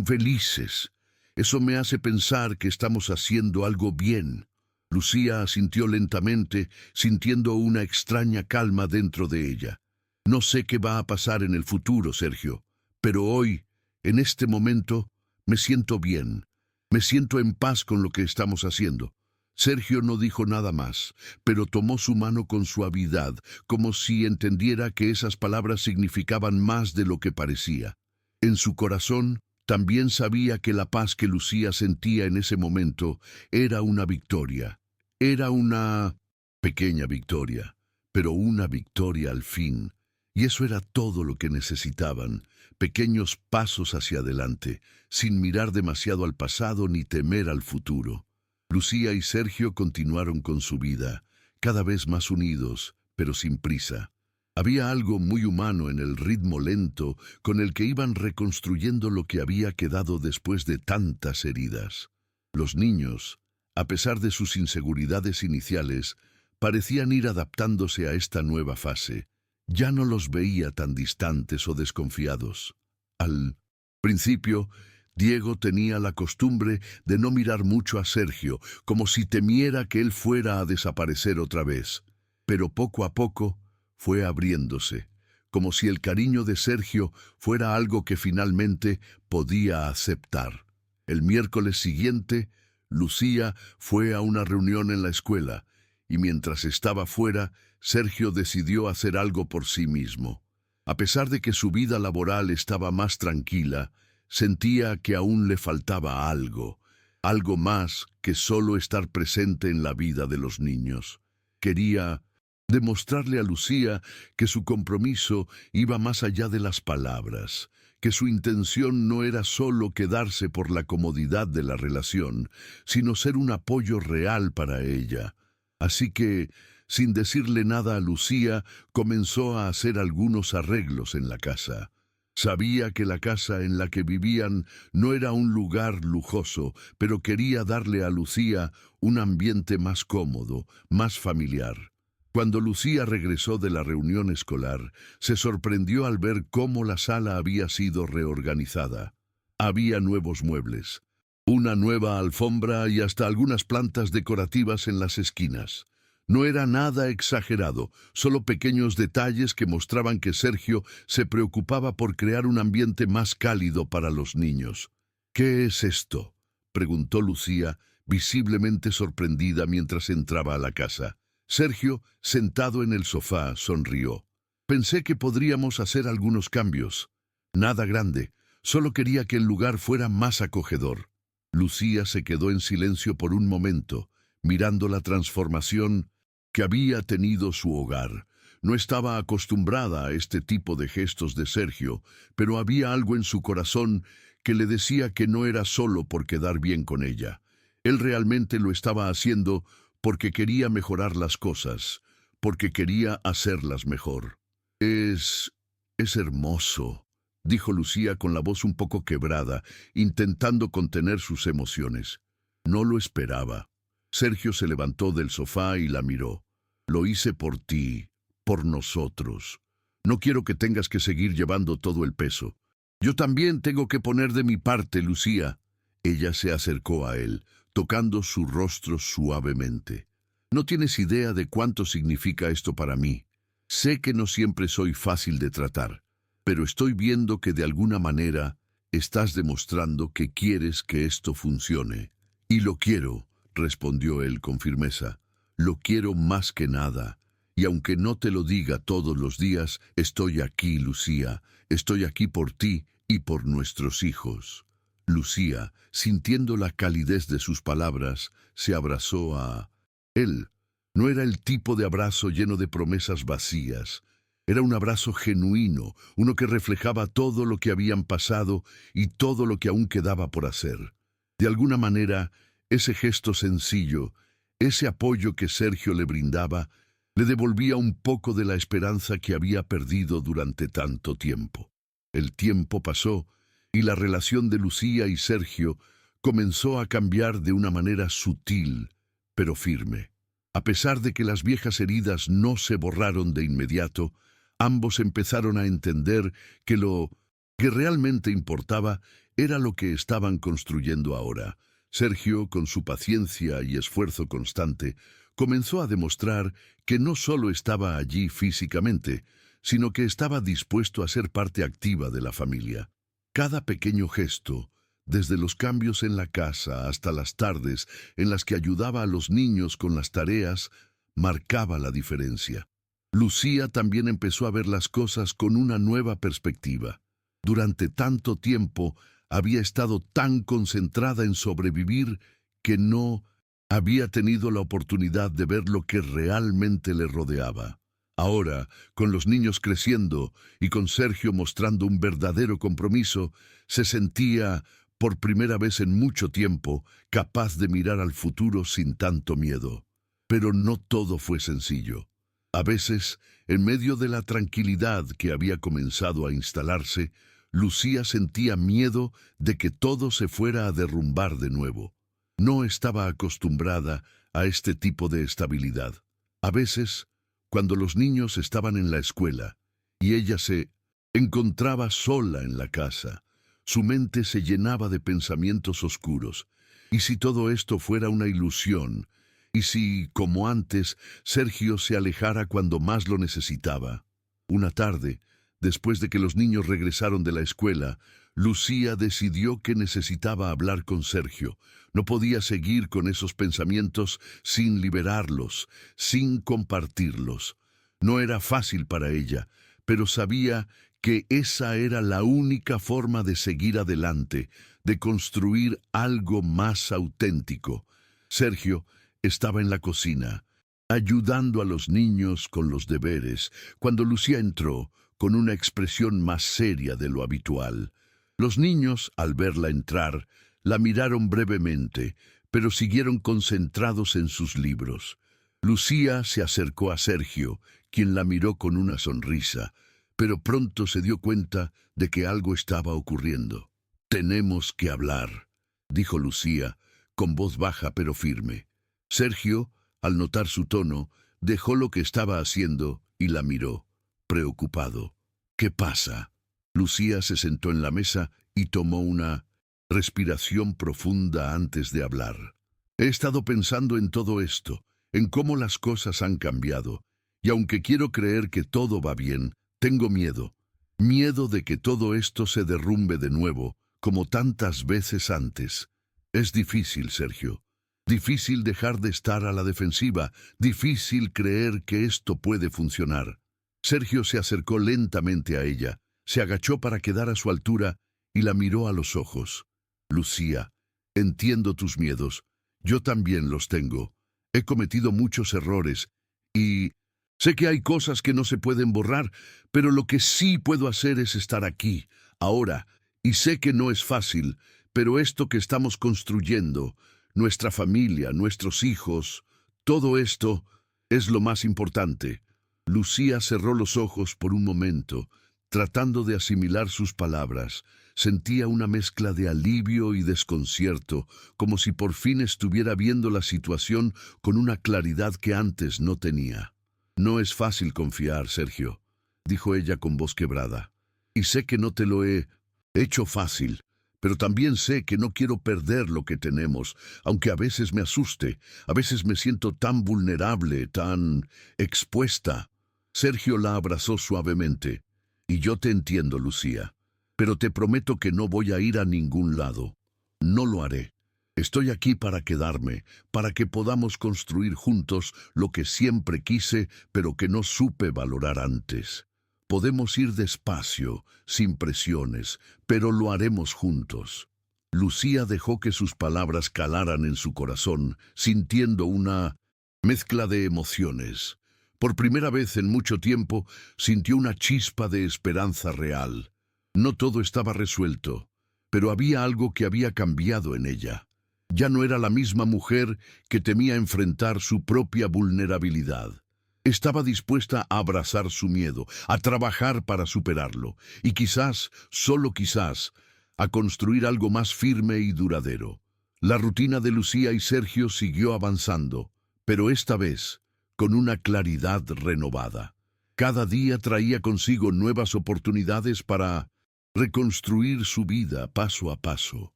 felices, eso me hace pensar que estamos haciendo algo bien. Lucía asintió lentamente, sintiendo una extraña calma dentro de ella. No sé qué va a pasar en el futuro, Sergio, pero hoy, en este momento, me siento bien. Me siento en paz con lo que estamos haciendo. Sergio no dijo nada más, pero tomó su mano con suavidad, como si entendiera que esas palabras significaban más de lo que parecía. En su corazón, también sabía que la paz que Lucía sentía en ese momento era una victoria. Era una pequeña victoria, pero una victoria al fin. Y eso era todo lo que necesitaban, pequeños pasos hacia adelante, sin mirar demasiado al pasado ni temer al futuro. Lucía y Sergio continuaron con su vida, cada vez más unidos, pero sin prisa. Había algo muy humano en el ritmo lento con el que iban reconstruyendo lo que había quedado después de tantas heridas. Los niños, a pesar de sus inseguridades iniciales, parecían ir adaptándose a esta nueva fase. Ya no los veía tan distantes o desconfiados. Al principio, Diego tenía la costumbre de no mirar mucho a Sergio, como si temiera que él fuera a desaparecer otra vez. Pero poco a poco fue abriéndose, como si el cariño de Sergio fuera algo que finalmente podía aceptar. El miércoles siguiente, Lucía fue a una reunión en la escuela, y mientras estaba fuera, Sergio decidió hacer algo por sí mismo. A pesar de que su vida laboral estaba más tranquila, sentía que aún le faltaba algo, algo más que solo estar presente en la vida de los niños. Quería demostrarle a Lucía que su compromiso iba más allá de las palabras, que su intención no era solo quedarse por la comodidad de la relación, sino ser un apoyo real para ella. Así que, sin decirle nada a Lucía, comenzó a hacer algunos arreglos en la casa. Sabía que la casa en la que vivían no era un lugar lujoso, pero quería darle a Lucía un ambiente más cómodo, más familiar. Cuando Lucía regresó de la reunión escolar, se sorprendió al ver cómo la sala había sido reorganizada. Había nuevos muebles, una nueva alfombra y hasta algunas plantas decorativas en las esquinas. No era nada exagerado, solo pequeños detalles que mostraban que Sergio se preocupaba por crear un ambiente más cálido para los niños. «¿Qué es esto?», preguntó Lucía, visiblemente sorprendida mientras entraba a la casa. Sergio, sentado en el sofá, sonrió. «Pensé que podríamos hacer algunos cambios. Nada grande, solo quería que el lugar fuera más acogedor». Lucía se quedó en silencio por un momento, mirando la transformación que había tenido su hogar. No estaba acostumbrada a este tipo de gestos de Sergio, pero había algo en su corazón que le decía que no era solo por quedar bien con ella. Él realmente lo estaba haciendo porque quería mejorar las cosas, porque quería hacerlas mejor. Es hermoso», dijo Lucía con la voz un poco quebrada, intentando contener sus emociones. No lo esperaba. Sergio se levantó del sofá y la miró. «Lo hice por ti, por nosotros. No quiero que tengas que seguir llevando todo el peso». «Yo también tengo que poner de mi parte, Lucía». Ella se acercó a él, tocando su rostro suavemente. «No tienes idea de cuánto significa esto para mí. Sé que no siempre soy fácil de tratar, pero estoy viendo que de alguna manera estás demostrando que quieres que esto funcione». «Y lo quiero», respondió él con firmeza. «Lo quiero más que nada. Y aunque no te lo diga todos los días, estoy aquí, Lucía. Estoy aquí por ti y por nuestros hijos». Lucía, sintiendo la calidez de sus palabras, se abrazó a él. No era el tipo de abrazo lleno de promesas vacías. Era un abrazo genuino, uno que reflejaba todo lo que habían pasado y todo lo que aún quedaba por hacer. De alguna manera, ese gesto sencillo, ese apoyo que Sergio le brindaba, le devolvía un poco de la esperanza que había perdido durante tanto tiempo. El tiempo pasó y la relación de Lucía y Sergio comenzó a cambiar de una manera sutil, pero firme. A pesar de que las viejas heridas no se borraron de inmediato, ambos empezaron a entender que lo que realmente importaba era lo que estaban construyendo ahora. Sergio, con su paciencia y esfuerzo constante, comenzó a demostrar que no solo estaba allí físicamente, sino que estaba dispuesto a ser parte activa de la familia. Cada pequeño gesto, desde los cambios en la casa hasta las tardes en las que ayudaba a los niños con las tareas, marcaba la diferencia. Lucía también empezó a ver las cosas con una nueva perspectiva. Durante tanto tiempo había estado tan concentrada en sobrevivir que no había tenido la oportunidad de ver lo que realmente le rodeaba. Ahora, con los niños creciendo y con Sergio mostrando un verdadero compromiso, se sentía, por primera vez en mucho tiempo, capaz de mirar al futuro sin tanto miedo. Pero no todo fue sencillo. A veces, en medio de la tranquilidad que había comenzado a instalarse, Lucía sentía miedo de que todo se fuera a derrumbar de nuevo. No estaba acostumbrada a este tipo de estabilidad. A veces, cuando los niños estaban en la escuela y ella se encontraba sola en la casa, su mente se llenaba de pensamientos oscuros. ¿Y si todo esto fuera una ilusión? ¿Y si, como antes, Sergio se alejara cuando más lo necesitaba? Una tarde, después de que los niños regresaron de la escuela, Lucía decidió que necesitaba hablar con Sergio. No podía seguir con esos pensamientos sin liberarlos, sin compartirlos. No era fácil para ella, pero sabía que esa era la única forma de seguir adelante, de construir algo más auténtico. Sergio estaba en la cocina, ayudando a los niños con los deberes, cuando Lucía entró con una expresión más seria de lo habitual. Los niños, al verla entrar, la miraron brevemente, pero siguieron concentrados en sus libros. Lucía se acercó a Sergio, quien la miró con una sonrisa, pero pronto se dio cuenta de que algo estaba ocurriendo. «Tenemos que hablar», dijo Lucía, con voz baja pero firme. Sergio, al notar su tono, dejó lo que estaba haciendo y la miró, preocupado. «¿Qué pasa?» Lucía se sentó en la mesa y tomó una respiración profunda antes de hablar. «He estado pensando en todo esto, en cómo las cosas han cambiado, y aunque quiero creer que todo va bien, tengo miedo. Miedo de que todo esto se derrumbe de nuevo, como tantas veces antes. Es difícil, Sergio. Difícil dejar de estar a la defensiva, difícil creer que esto puede funcionar». Sergio se acercó lentamente a ella, se agachó para quedar a su altura y la miró a los ojos. «Lucía, entiendo tus miedos. Yo también los tengo. He cometido muchos errores y sé que hay cosas que no se pueden borrar, pero lo que sí puedo hacer es estar aquí, ahora, y sé que no es fácil, pero esto que estamos construyendo, nuestra familia, nuestros hijos, todo esto es lo más importante». Lucía cerró los ojos por un momento, tratando de asimilar sus palabras. Sentía una mezcla de alivio y desconcierto, como si por fin estuviera viendo la situación con una claridad que antes no tenía. «No es fácil confiar, Sergio», dijo ella con voz quebrada. «Y sé que no te lo he hecho fácil, pero también sé que no quiero perder lo que tenemos, aunque a veces me asuste, a veces me siento tan vulnerable, tan expuesta». Sergio la abrazó suavemente. «Y yo te entiendo, Lucía, pero te prometo que no voy a ir a ningún lado. No lo haré. Estoy aquí para quedarme, para que podamos construir juntos lo que siempre quise, pero que no supe valorar antes. Podemos ir despacio, sin presiones, pero lo haremos juntos». Lucía dejó que sus palabras calaran en su corazón, sintiendo una mezcla de emociones. Por primera vez en mucho tiempo sintió una chispa de esperanza real. No todo estaba resuelto, pero había algo que había cambiado en ella. Ya no era la misma mujer que temía enfrentar su propia vulnerabilidad. Estaba dispuesta a abrazar su miedo, a trabajar para superarlo, y quizás, solo quizás, a construir algo más firme y duradero. La rutina de Lucía y Sergio siguió avanzando, pero esta vez con una claridad renovada. Cada día traía consigo nuevas oportunidades para reconstruir su vida paso a paso.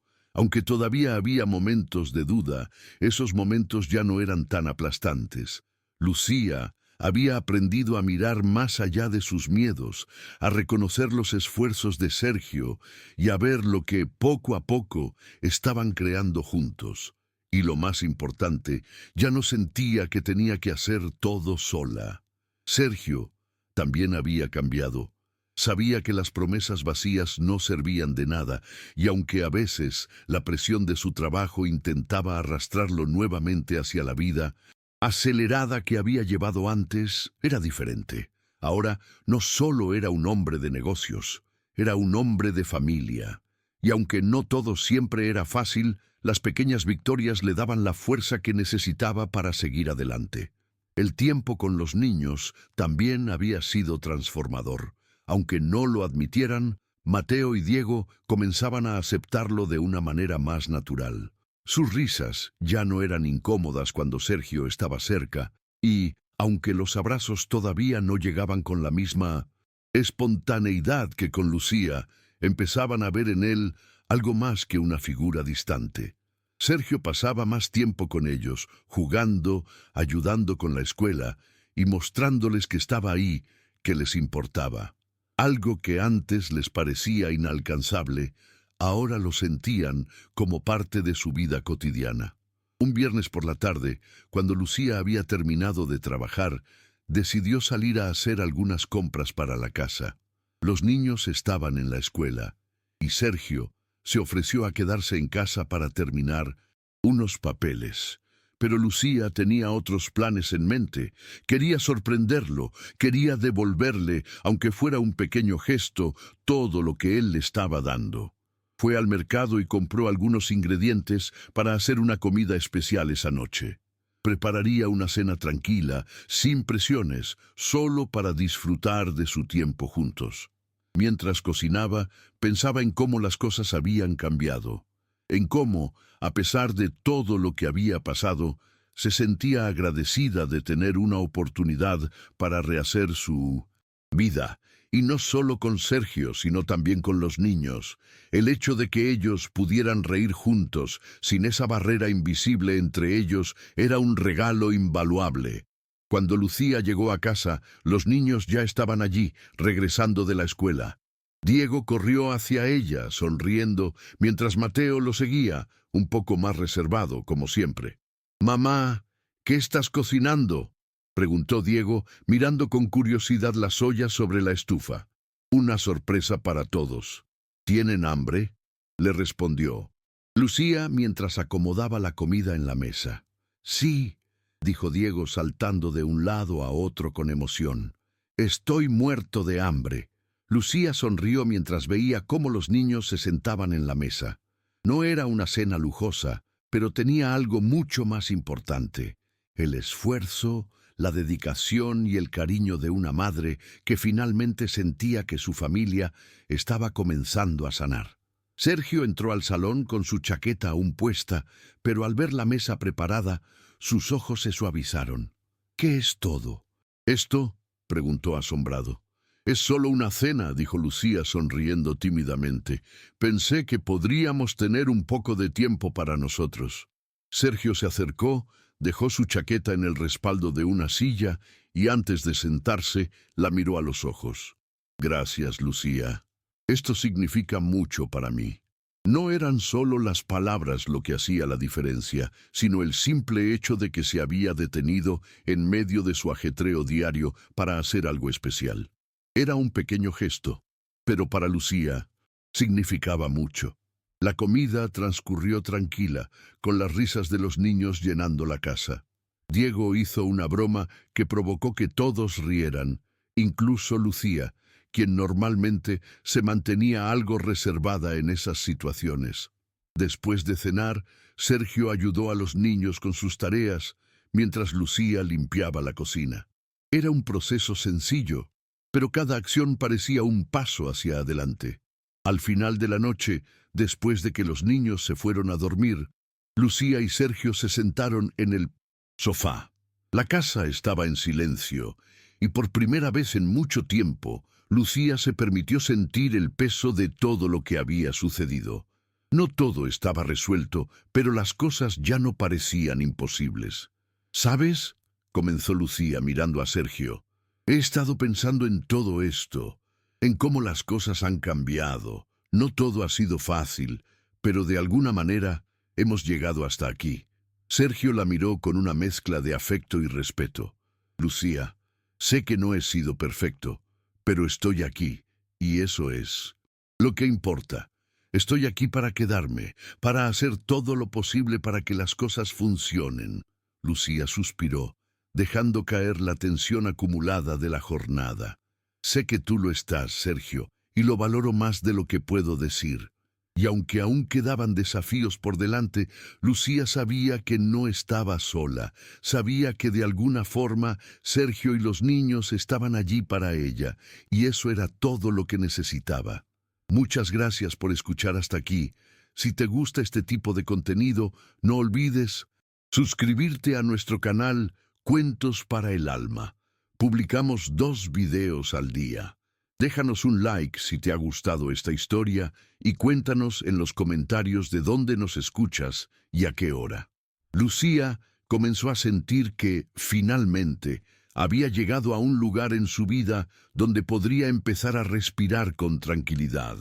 Aunque todavía había momentos de duda, esos momentos ya no eran tan aplastantes. Lucía había aprendido a mirar más allá de sus miedos, a reconocer los esfuerzos de Sergio y a ver lo que poco a poco estaban creando juntos. Y lo más importante, ya no sentía que tenía que hacer todo sola. Sergio también había cambiado. Sabía que las promesas vacías no servían de nada, y aunque a veces la presión de su trabajo intentaba arrastrarlo nuevamente hacia la vida acelerada que había llevado antes, era diferente. Ahora no solo era un hombre de negocios, era un hombre de familia. Y aunque no todo siempre era fácil, las pequeñas victorias le daban la fuerza que necesitaba para seguir adelante. El tiempo con los niños también había sido transformador. Aunque no lo admitieran, Mateo y Diego comenzaban a aceptarlo de una manera más natural. Sus risas ya no eran incómodas cuando Sergio estaba cerca, y, aunque los abrazos todavía no llegaban con la misma espontaneidad que con Lucía, empezaban a ver en él algo más que una figura distante. Sergio pasaba más tiempo con ellos, jugando, ayudando con la escuela y mostrándoles que estaba ahí, que les importaba. Algo que antes les parecía inalcanzable, ahora lo sentían como parte de su vida cotidiana. Un viernes por la tarde, cuando Lucía había terminado de trabajar, decidió salir a hacer algunas compras para la casa. Los niños estaban en la escuela, y Sergio se ofreció a quedarse en casa para terminar unos papeles. Pero Lucía tenía otros planes en mente. Quería sorprenderlo, quería devolverle, aunque fuera un pequeño gesto, todo lo que él le estaba dando. Fue al mercado y compró algunos ingredientes para hacer una comida especial esa noche. prepararía una cena tranquila, sin presiones, solo para disfrutar de su tiempo juntos. Mientras cocinaba, pensaba en cómo las cosas habían cambiado, en cómo, a pesar de todo lo que había pasado, se sentía agradecida de tener una oportunidad para rehacer su vida, y no solo con Sergio, sino también con los niños. El hecho de que ellos pudieran reír juntos, sin esa barrera invisible entre ellos, era un regalo invaluable. Cuando Lucía llegó a casa, los niños ya estaban allí, regresando de la escuela. Diego corrió hacia ella, sonriendo, mientras Mateo lo seguía, un poco más reservado, como siempre. «Mamá, ¿qué estás cocinando?», preguntó Diego, mirando con curiosidad las ollas sobre la estufa. Una sorpresa para todos. «¿Tienen hambre?», le respondió Lucía mientras acomodaba la comida en la mesa. «Sí», dijo Diego saltando de un lado a otro con emoción. «Estoy muerto de hambre». Lucía sonrió mientras veía cómo los niños se sentaban en la mesa. No era una cena lujosa, pero tenía algo mucho más importante: el esfuerzo, la dedicación y el cariño de una madre que finalmente sentía que su familia estaba comenzando a sanar. Sergio entró al salón con su chaqueta aún puesta, pero al ver la mesa preparada, sus ojos se suavizaron. «¿Qué es todo esto?», preguntó asombrado. «Es solo una cena», dijo Lucía sonriendo tímidamente. «Pensé que podríamos tener un poco de tiempo para nosotros». Sergio se acercó, dejó su chaqueta en el respaldo de una silla y antes de sentarse la miró a los ojos. «Gracias, Lucía. Esto significa mucho para mí». No eran solo las palabras lo que hacía la diferencia, sino el simple hecho de que se había detenido en medio de su ajetreo diario para hacer algo especial. Era un pequeño gesto, pero para Lucía significaba mucho. La comida transcurrió tranquila, con las risas de los niños llenando la casa. Diego hizo una broma que provocó que todos rieran, incluso Lucía, quien normalmente se mantenía algo reservada en esas situaciones. Después de cenar, Sergio ayudó a los niños con sus tareas, mientras Lucía limpiaba la cocina. Era un proceso sencillo, pero cada acción parecía un paso hacia adelante. Al final de la noche, después de que los niños se fueron a dormir, Lucía y Sergio se sentaron en el sofá. La casa estaba en silencio, y por primera vez en mucho tiempo, Lucía se permitió sentir el peso de todo lo que había sucedido. No todo estaba resuelto, pero las cosas ya no parecían imposibles. «¿Sabes?», comenzó Lucía mirando a Sergio. «He estado pensando en todo esto, en cómo las cosas han cambiado. No todo ha sido fácil, pero de alguna manera hemos llegado hasta aquí». Sergio la miró con una mezcla de afecto y respeto. «Lucía, sé que no he sido perfecto, pero estoy aquí, y eso es lo que importa. Estoy aquí para quedarme, para hacer todo lo posible para que las cosas funcionen». Lucía suspiró, dejando caer la tensión acumulada de la jornada. «Sé que tú lo estás, Sergio, y lo valoro más de lo que puedo decir». Y aunque aún quedaban desafíos por delante, Lucía sabía que no estaba sola. Sabía que de alguna forma Sergio y los niños estaban allí para ella, y eso era todo lo que necesitaba. Muchas gracias por escuchar hasta aquí. Si te gusta este tipo de contenido, no olvides suscribirte a nuestro canal Cuentos para el Alma. Publicamos 2 videos al día. Déjanos un like si te ha gustado esta historia y cuéntanos en los comentarios de dónde nos escuchas y a qué hora. Lucía comenzó a sentir que, finalmente, había llegado a un lugar en su vida donde podría empezar a respirar con tranquilidad.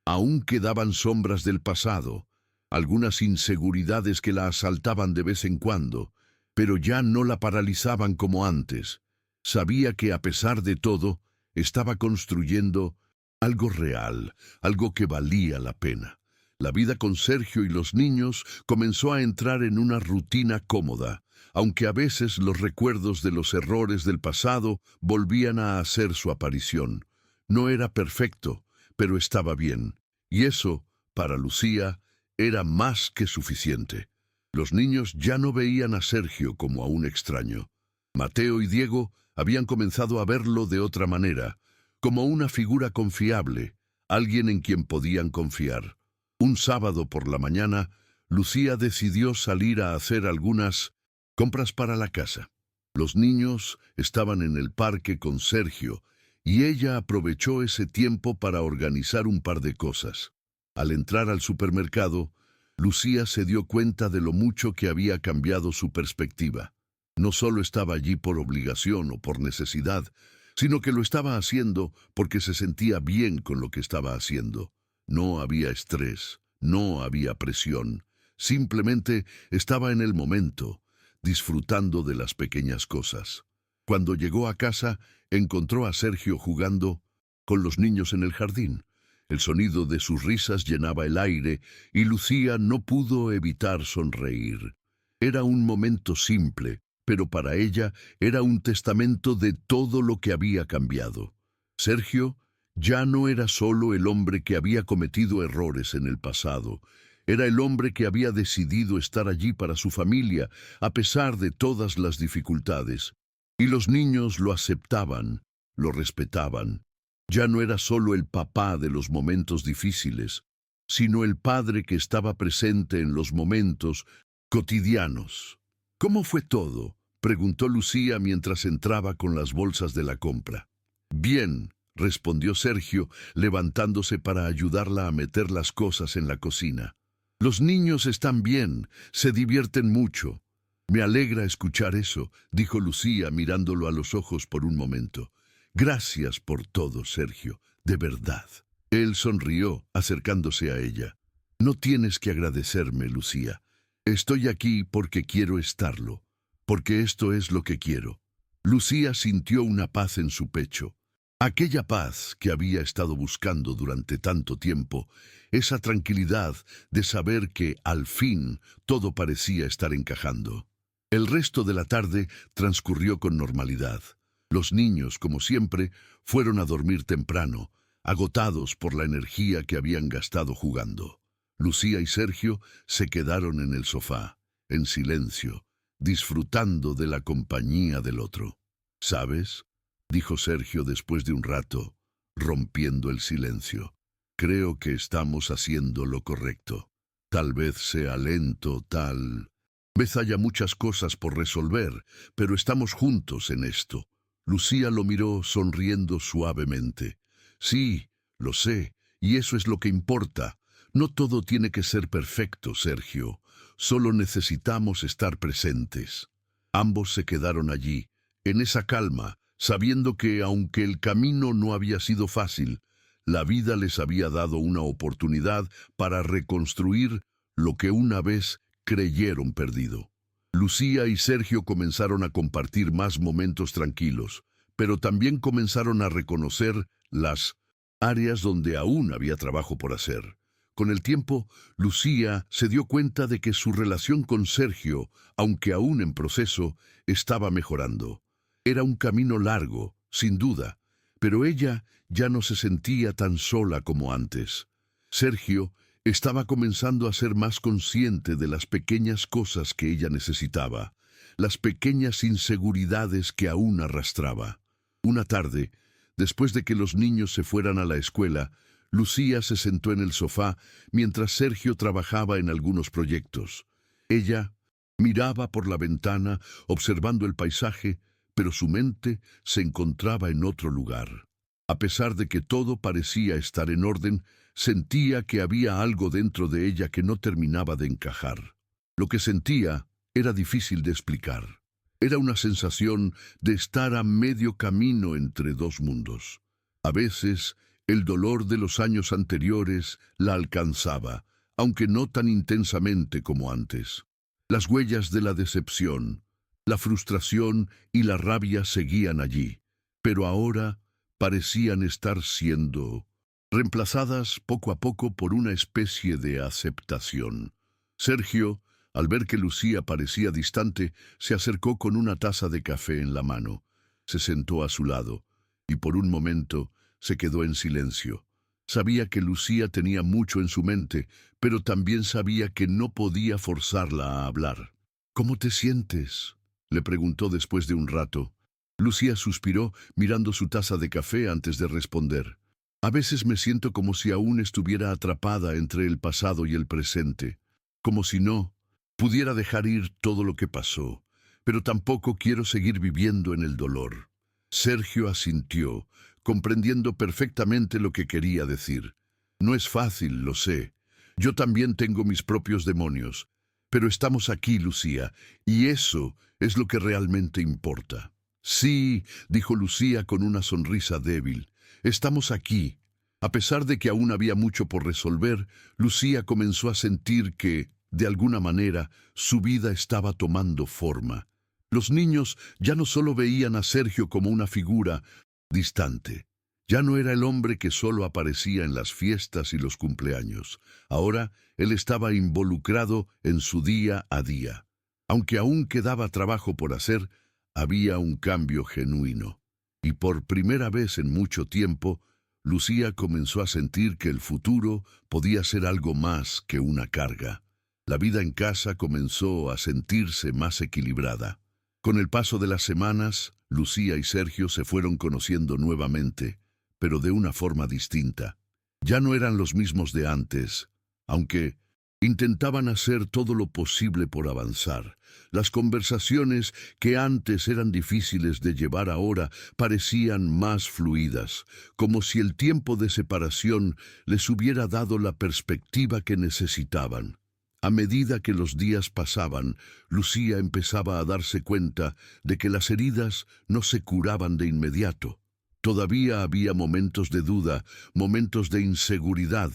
Aún quedaban sombras del pasado, algunas inseguridades que la asaltaban de vez en cuando, pero ya no la paralizaban como antes. Sabía que, a pesar de todo, estaba construyendo algo real, algo que valía la pena. La vida con Sergio y los niños comenzó a entrar en una rutina cómoda, aunque a veces los recuerdos de los errores del pasado volvían a hacer su aparición. No era perfecto, pero estaba bien, y eso, para Lucía, era más que suficiente. Los niños ya no veían a Sergio como a un extraño. Mateo y Diego habían comenzado a verlo de otra manera, como una figura confiable, alguien en quien podían confiar. Un sábado por la mañana, Lucía decidió salir a hacer algunas compras para la casa. Los niños estaban en el parque con Sergio y ella aprovechó ese tiempo para organizar un par de cosas. Al entrar al supermercado, Lucía se dio cuenta de lo mucho que había cambiado su perspectiva. No solo estaba allí por obligación o por necesidad, sino que lo estaba haciendo porque se sentía bien con lo que estaba haciendo. No había estrés, no había presión. Simplemente estaba en el momento, disfrutando de las pequeñas cosas. Cuando llegó a casa, encontró a Sergio jugando con los niños en el jardín. El sonido de sus risas llenaba el aire y Lucía no pudo evitar sonreír. Era un momento simple, pero para ella era un testamento de todo lo que había cambiado. Sergio ya no era solo el hombre que había cometido errores en el pasado, era el hombre que había decidido estar allí para su familia, a pesar de todas las dificultades. Y los niños lo aceptaban, lo respetaban. Ya no era solo el papá de los momentos difíciles, sino el padre que estaba presente en los momentos cotidianos. ¿Cómo fue todo?, preguntó Lucía mientras entraba con las bolsas de la compra. Bien, respondió Sergio, levantándose para ayudarla a meter las cosas en la cocina. Los niños están bien, se divierten mucho. Me alegra escuchar eso, dijo Lucía mirándolo a los ojos por un momento. Gracias por todo, Sergio, de verdad. Él sonrió, acercándose a ella. No tienes que agradecerme, Lucía. Estoy aquí porque quiero estarlo, porque esto es lo que quiero. Lucía sintió una paz en su pecho. Aquella paz que había estado buscando durante tanto tiempo, esa tranquilidad de saber que, al fin, todo parecía estar encajando. El resto de la tarde transcurrió con normalidad. Los niños, como siempre, fueron a dormir temprano, agotados por la energía que habían gastado jugando. Lucía y Sergio se quedaron en el sofá, en silencio, disfrutando de la compañía del otro. ¿Sabes?, dijo Sergio después de un rato, rompiendo el silencio. Creo que estamos haciendo lo correcto. Tal vez sea lento, tal vez haya muchas cosas por resolver, pero estamos juntos en esto. Lucía lo miró sonriendo suavemente. Sí, lo sé, y eso es lo que importa. No todo tiene que ser perfecto, Sergio. Solo necesitamos estar presentes. Ambos se quedaron allí, en esa calma, sabiendo que, aunque el camino no había sido fácil, la vida les había dado una oportunidad para reconstruir lo que una vez creyeron perdido. Lucía y Sergio comenzaron a compartir más momentos tranquilos, pero también comenzaron a reconocer las áreas donde aún había trabajo por hacer. Con el tiempo, Lucía se dio cuenta de que su relación con Sergio, aunque aún en proceso, estaba mejorando. Era un camino largo, sin duda, pero ella ya no se sentía tan sola como antes. Sergio estaba comenzando a ser más consciente de las pequeñas cosas que ella necesitaba, las pequeñas inseguridades que aún arrastraba. Una tarde, después de que los niños se fueran a la escuela, Lucía se sentó en el sofá mientras Sergio trabajaba en algunos proyectos. Ella miraba por la ventana, observando el paisaje, pero su mente se encontraba en otro lugar. A pesar de que todo parecía estar en orden, sentía que había algo dentro de ella que no terminaba de encajar. Lo que sentía era difícil de explicar. Era una sensación de estar a medio camino entre dos mundos. A veces, el dolor de los años anteriores la alcanzaba, aunque no tan intensamente como antes. Las huellas de la decepción, la frustración y la rabia seguían allí, pero ahora parecían estar siendo reemplazadas poco a poco por una especie de aceptación. Sergio, al ver que Lucía parecía distante, se acercó con una taza de café en la mano. Se sentó a su lado y por un momento se quedó en silencio. Sabía que Lucía tenía mucho en su mente, pero también sabía que no podía forzarla a hablar. ¿Cómo te sientes?, le preguntó después de un rato. Lucía suspiró, mirando su taza de café antes de responder. A veces me siento como si aún estuviera atrapada entre el pasado y el presente, como si no pudiera dejar ir todo lo que pasó, pero tampoco quiero seguir viviendo en el dolor. Sergio asintió, comprendiendo perfectamente lo que quería decir. No es fácil, lo sé. Yo también tengo mis propios demonios. Pero estamos aquí, Lucía, y eso es lo que realmente importa. Sí, dijo Lucía con una sonrisa débil. Estamos aquí. A pesar de que aún había mucho por resolver, Lucía comenzó a sentir que, de alguna manera, su vida estaba tomando forma. Los niños ya no solo veían a Sergio como una figura distante. Ya no era el hombre que solo aparecía en las fiestas y los cumpleaños. Ahora él estaba involucrado en su día a día. Aunque aún quedaba trabajo por hacer, había un cambio genuino. Y por primera vez en mucho tiempo, Lucía comenzó a sentir que el futuro podía ser algo más que una carga. La vida en casa comenzó a sentirse más equilibrada. Con el paso de las semanas, Lucía y Sergio se fueron conociendo nuevamente, pero de una forma distinta. Ya no eran los mismos de antes, aunque intentaban hacer todo lo posible por avanzar. Las conversaciones que antes eran difíciles de llevar ahora parecían más fluidas, como si el tiempo de separación les hubiera dado la perspectiva que necesitaban. A medida que los días pasaban, Lucía empezaba a darse cuenta de que las heridas no se curaban de inmediato. Todavía había momentos de duda, momentos de inseguridad,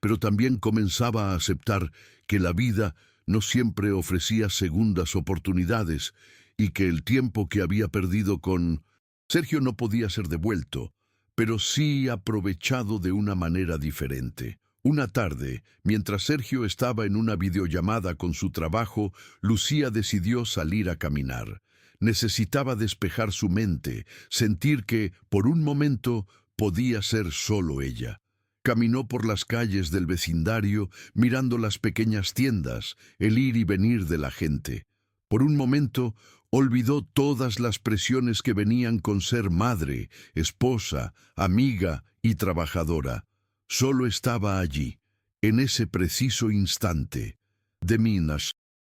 pero también comenzaba a aceptar que la vida no siempre ofrecía segundas oportunidades y que el tiempo que había perdido con Sergio no podía ser devuelto, pero sí aprovechado de una manera diferente. Una tarde, mientras Sergio estaba en una videollamada con su trabajo, Lucía decidió salir a caminar. Necesitaba despejar su mente, sentir que, por un momento, podía ser solo ella. Caminó por las calles del vecindario, mirando las pequeñas tiendas, el ir y venir de la gente. Por un momento, olvidó todas las presiones que venían con ser madre, esposa, amiga y trabajadora. Solo estaba allí, en ese preciso instante. De minas.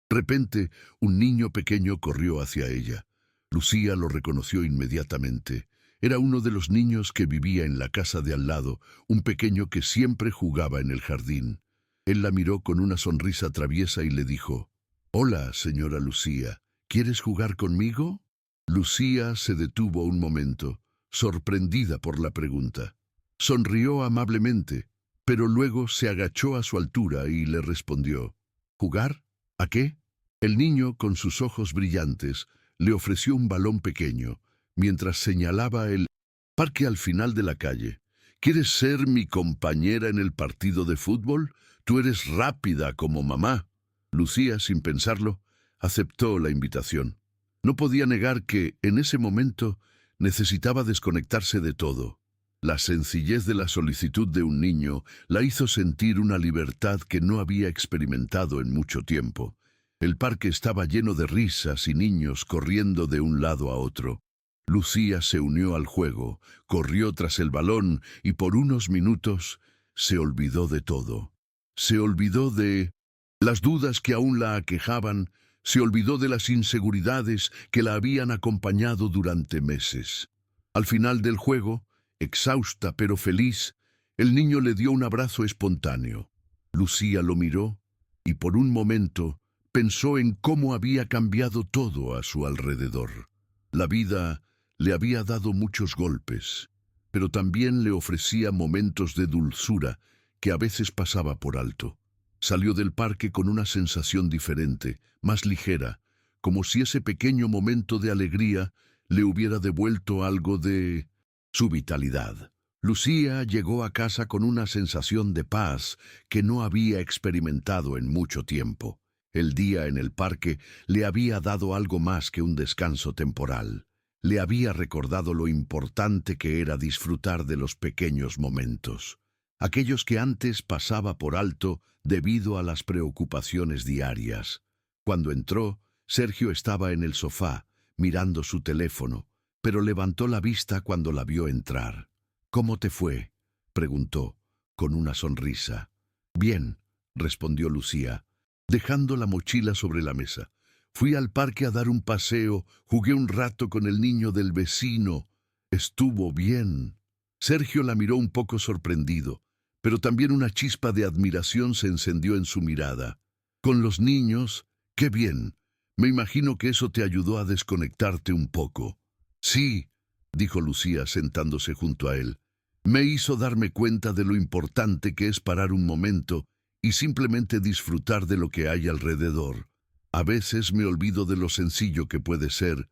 De repente, un niño pequeño corrió hacia ella. Lucía lo reconoció inmediatamente. Era uno de los niños que vivía en la casa de al lado, un pequeño que siempre jugaba en el jardín. Él la miró con una sonrisa traviesa y le dijo: «Hola, señora Lucía, ¿quieres jugar conmigo?». Lucía se detuvo un momento, sorprendida por la pregunta. Sonrió amablemente, pero luego se agachó a su altura y le respondió: «¿Jugar? ¿A qué?». El niño, con sus ojos brillantes, le ofreció un balón pequeño, mientras señalaba el parque al final de la calle. «¿Quieres ser mi compañera en el partido de fútbol? Tú eres rápida como mamá». Lucía, sin pensarlo, aceptó la invitación. No podía negar que, en ese momento, necesitaba desconectarse de todo. La sencillez de la solicitud de un niño la hizo sentir una libertad que no había experimentado en mucho tiempo. El parque estaba lleno de risas y niños corriendo de un lado a otro. Lucía se unió al juego, corrió tras el balón y por unos minutos se olvidó de todo. Se olvidó de las dudas que aún la aquejaban, se olvidó de las inseguridades que la habían acompañado durante meses. Al final del juego, exhausta pero feliz, el niño le dio un abrazo espontáneo. Lucía lo miró y por un momento pensó en cómo había cambiado todo a su alrededor. La vida le había dado muchos golpes, pero también le ofrecía momentos de dulzura que a veces pasaba por alto. Salió del parque con una sensación diferente, más ligera, como si ese pequeño momento de alegría le hubiera devuelto algo de su vitalidad. Lucía llegó a casa con una sensación de paz que no había experimentado en mucho tiempo. El día en el parque le había dado algo más que un descanso temporal. Le había recordado lo importante que era disfrutar de los pequeños momentos. aquellos que antes pasaba por alto debido a las preocupaciones diarias. Cuando entró, Sergio estaba en el sofá, mirando su teléfono, pero levantó la vista cuando la vio entrar. «¿Cómo te fue?», preguntó, con una sonrisa. «Bien», respondió Lucía, dejando la mochila sobre la mesa. «Fui al parque a dar un paseo, jugué un rato con el niño del vecino. Estuvo bien». Sergio la miró un poco sorprendido, pero también una chispa de admiración se encendió en su mirada. «¿Con los niños? ¡Qué bien! Me imagino que eso te ayudó a desconectarte un poco». «Sí», dijo Lucía sentándose junto a él. «Me hizo darme cuenta de lo importante que es parar un momento y simplemente disfrutar de lo que hay alrededor. A veces me olvido de lo sencillo que puede ser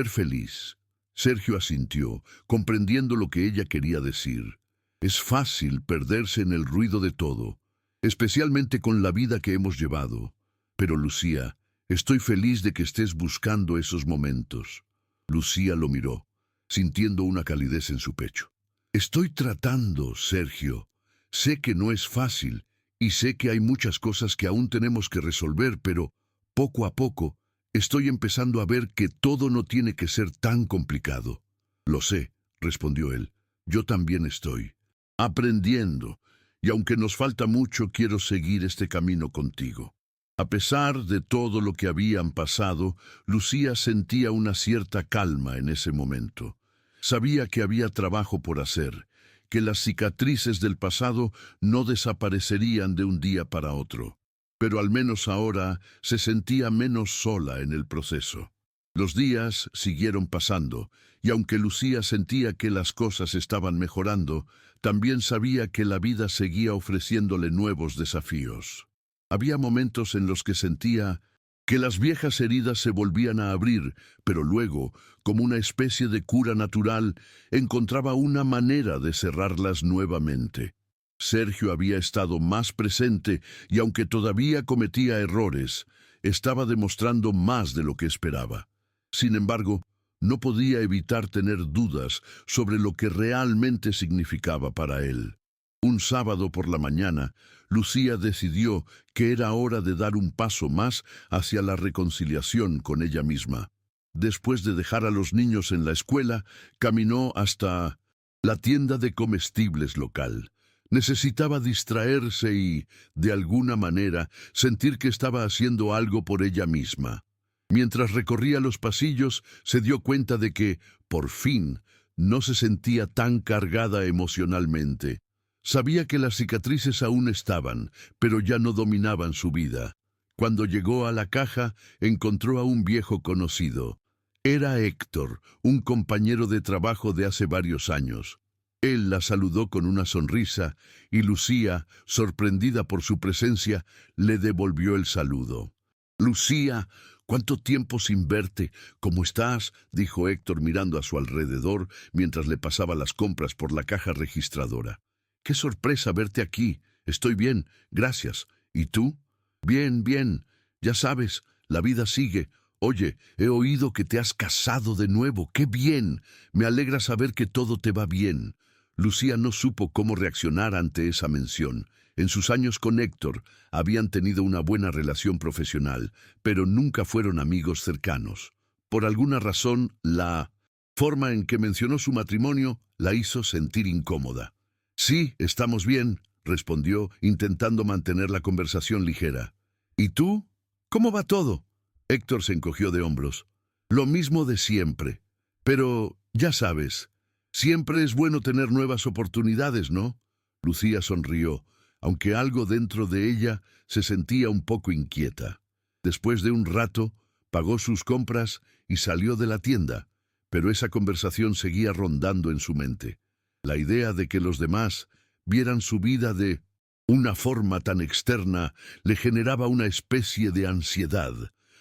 feliz». Sergio asintió, comprendiendo lo que ella quería decir. Es fácil perderse en el ruido de todo, especialmente con la vida que hemos llevado. Pero Lucía, estoy feliz de que estés buscando esos momentos. Lucía lo miró, sintiendo una calidez en su pecho. Estoy tratando, Sergio. Sé que no es fácil, y sé que hay muchas cosas que aún tenemos que resolver, pero poco a poco estoy empezando a ver que todo no tiene que ser tan complicado. Lo sé, respondió él. Yo también estoy aprendiendo, y aunque nos falta mucho, quiero seguir este camino contigo. A pesar de todo lo que habían pasado, Lucía sentía una cierta calma en ese momento. Sabía que había trabajo por hacer, que las cicatrices del pasado no desaparecerían de un día para otro. Pero al menos ahora se sentía menos sola en el proceso. Los días siguieron pasando, y aunque Lucía sentía que las cosas estaban mejorando, también sabía que la vida seguía ofreciéndole nuevos desafíos. Había momentos en los que sentía que las viejas heridas se volvían a abrir, pero luego, como una especie de cura natural, encontraba una manera de cerrarlas nuevamente. Sergio había estado más presente y aunque todavía cometía errores, estaba demostrando más de lo que esperaba. Sin embargo, no podía evitar tener dudas sobre lo que realmente significaba para él. Un sábado por la mañana, Lucía decidió que era hora de dar un paso más hacia la reconciliación con ella misma. Después de dejar a los niños en la escuela, caminó hasta la tienda de comestibles local. Necesitaba distraerse y, de alguna manera, sentir que estaba haciendo algo por ella misma. Mientras recorría los pasillos, se dio cuenta de que, por fin, no se sentía tan cargada emocionalmente. Sabía que las cicatrices aún estaban, pero ya no dominaban su vida. Cuando llegó a la caja, encontró a un viejo conocido. Era Héctor, un compañero de trabajo de hace varios años. Él la saludó con una sonrisa, y Lucía, sorprendida por su presencia, le devolvió el saludo. «Lucía, ¿cuánto tiempo sin verte? ¿Cómo estás?», dijo Héctor mirando a su alrededor mientras le pasaba las compras por la caja registradora. «Qué sorpresa verte aquí. Estoy bien, gracias. ¿Y tú?». «Bien, bien. Ya sabes, la vida sigue. Oye, he oído que te has casado de nuevo. ¡Qué bien! Me alegra saber que todo te va bien». Lucía no supo cómo reaccionar ante esa mención. En sus años con Héctor habían tenido una buena relación profesional, pero nunca fueron amigos cercanos. Por alguna razón, la forma en que mencionó su matrimonio la hizo sentir incómoda. «Sí, estamos bien», respondió, intentando mantener la conversación ligera. «¿Y tú? ¿Cómo va todo?». Héctor se encogió de hombros. «Lo mismo de siempre. Pero, ya sabes, siempre es bueno tener nuevas oportunidades, ¿no?». Lucía sonrió, aunque algo dentro de ella se sentía un poco inquieta. Después de un rato, pagó sus compras y salió de la tienda, pero esa conversación seguía rondando en su mente. La idea de que los demás vieran su vida de una forma tan externa le generaba una especie de ansiedad.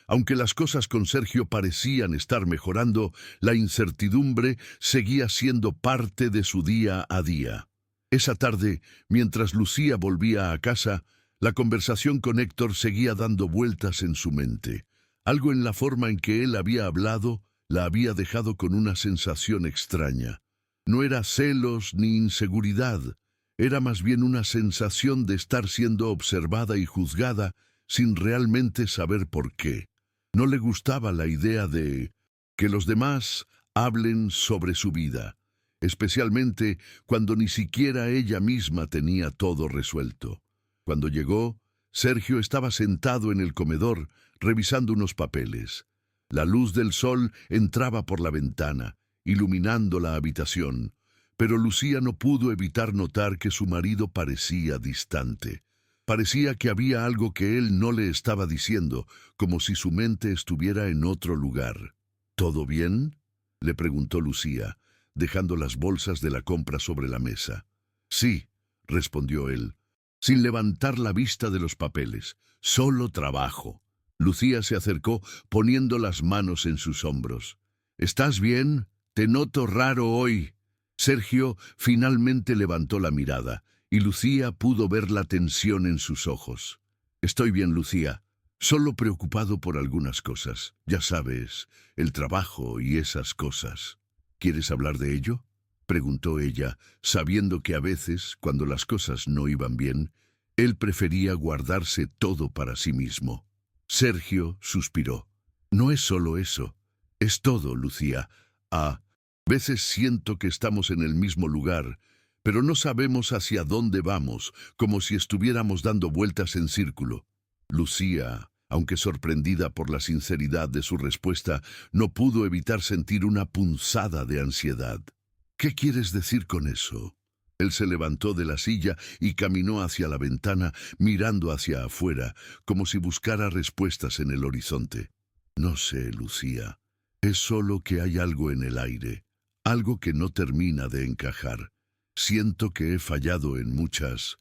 Aunque las cosas con Sergio parecían estar mejorando, la incertidumbre seguía siendo parte de su día a día. Esa tarde, mientras Lucía volvía a casa, la conversación con Héctor seguía dando vueltas en su mente. Algo en la forma en que él había hablado la había dejado con una sensación extraña. No era celos ni inseguridad. Era más bien una sensación de estar siendo observada y juzgada sin realmente saber por qué. No le gustaba la idea de que los demás hablen sobre su vida, especialmente cuando ni siquiera ella misma tenía todo resuelto. Cuando llegó, Sergio estaba sentado en el comedor, revisando unos papeles. La luz del sol entraba por la ventana, iluminando la habitación, pero Lucía no pudo evitar notar que su marido parecía distante. Parecía que había algo que él no le estaba diciendo, como si su mente estuviera en otro lugar. ¿Todo bien?, le preguntó Lucía, dejando las bolsas de la compra sobre la mesa. Sí, respondió él, sin levantar la vista de los papeles. Solo trabajo. Lucía se acercó, poniendo las manos en sus hombros. ¿Estás bien? Te noto raro hoy. Sergio finalmente levantó la mirada, y Lucía pudo ver la tensión en sus ojos. Estoy bien, Lucía. Solo preocupado por algunas cosas. Ya sabes, el trabajo y esas cosas. ¿Quieres hablar de ello?, preguntó ella, sabiendo que a veces, cuando las cosas no iban bien, él prefería guardarse todo para sí mismo. Sergio suspiró. No es solo eso. Es todo, Lucía. A veces siento que estamos en el mismo lugar, pero no sabemos hacia dónde vamos, como si estuviéramos dando vueltas en círculo. Lucía, aunque sorprendida por la sinceridad de su respuesta, no pudo evitar sentir una punzada de ansiedad. ¿Qué quieres decir con eso? Él se levantó de la silla y caminó hacia la ventana, mirando hacia afuera, como si buscara respuestas en el horizonte. No sé, Lucía. Es solo que hay algo en el aire, algo que no termina de encajar. Siento que he fallado en muchas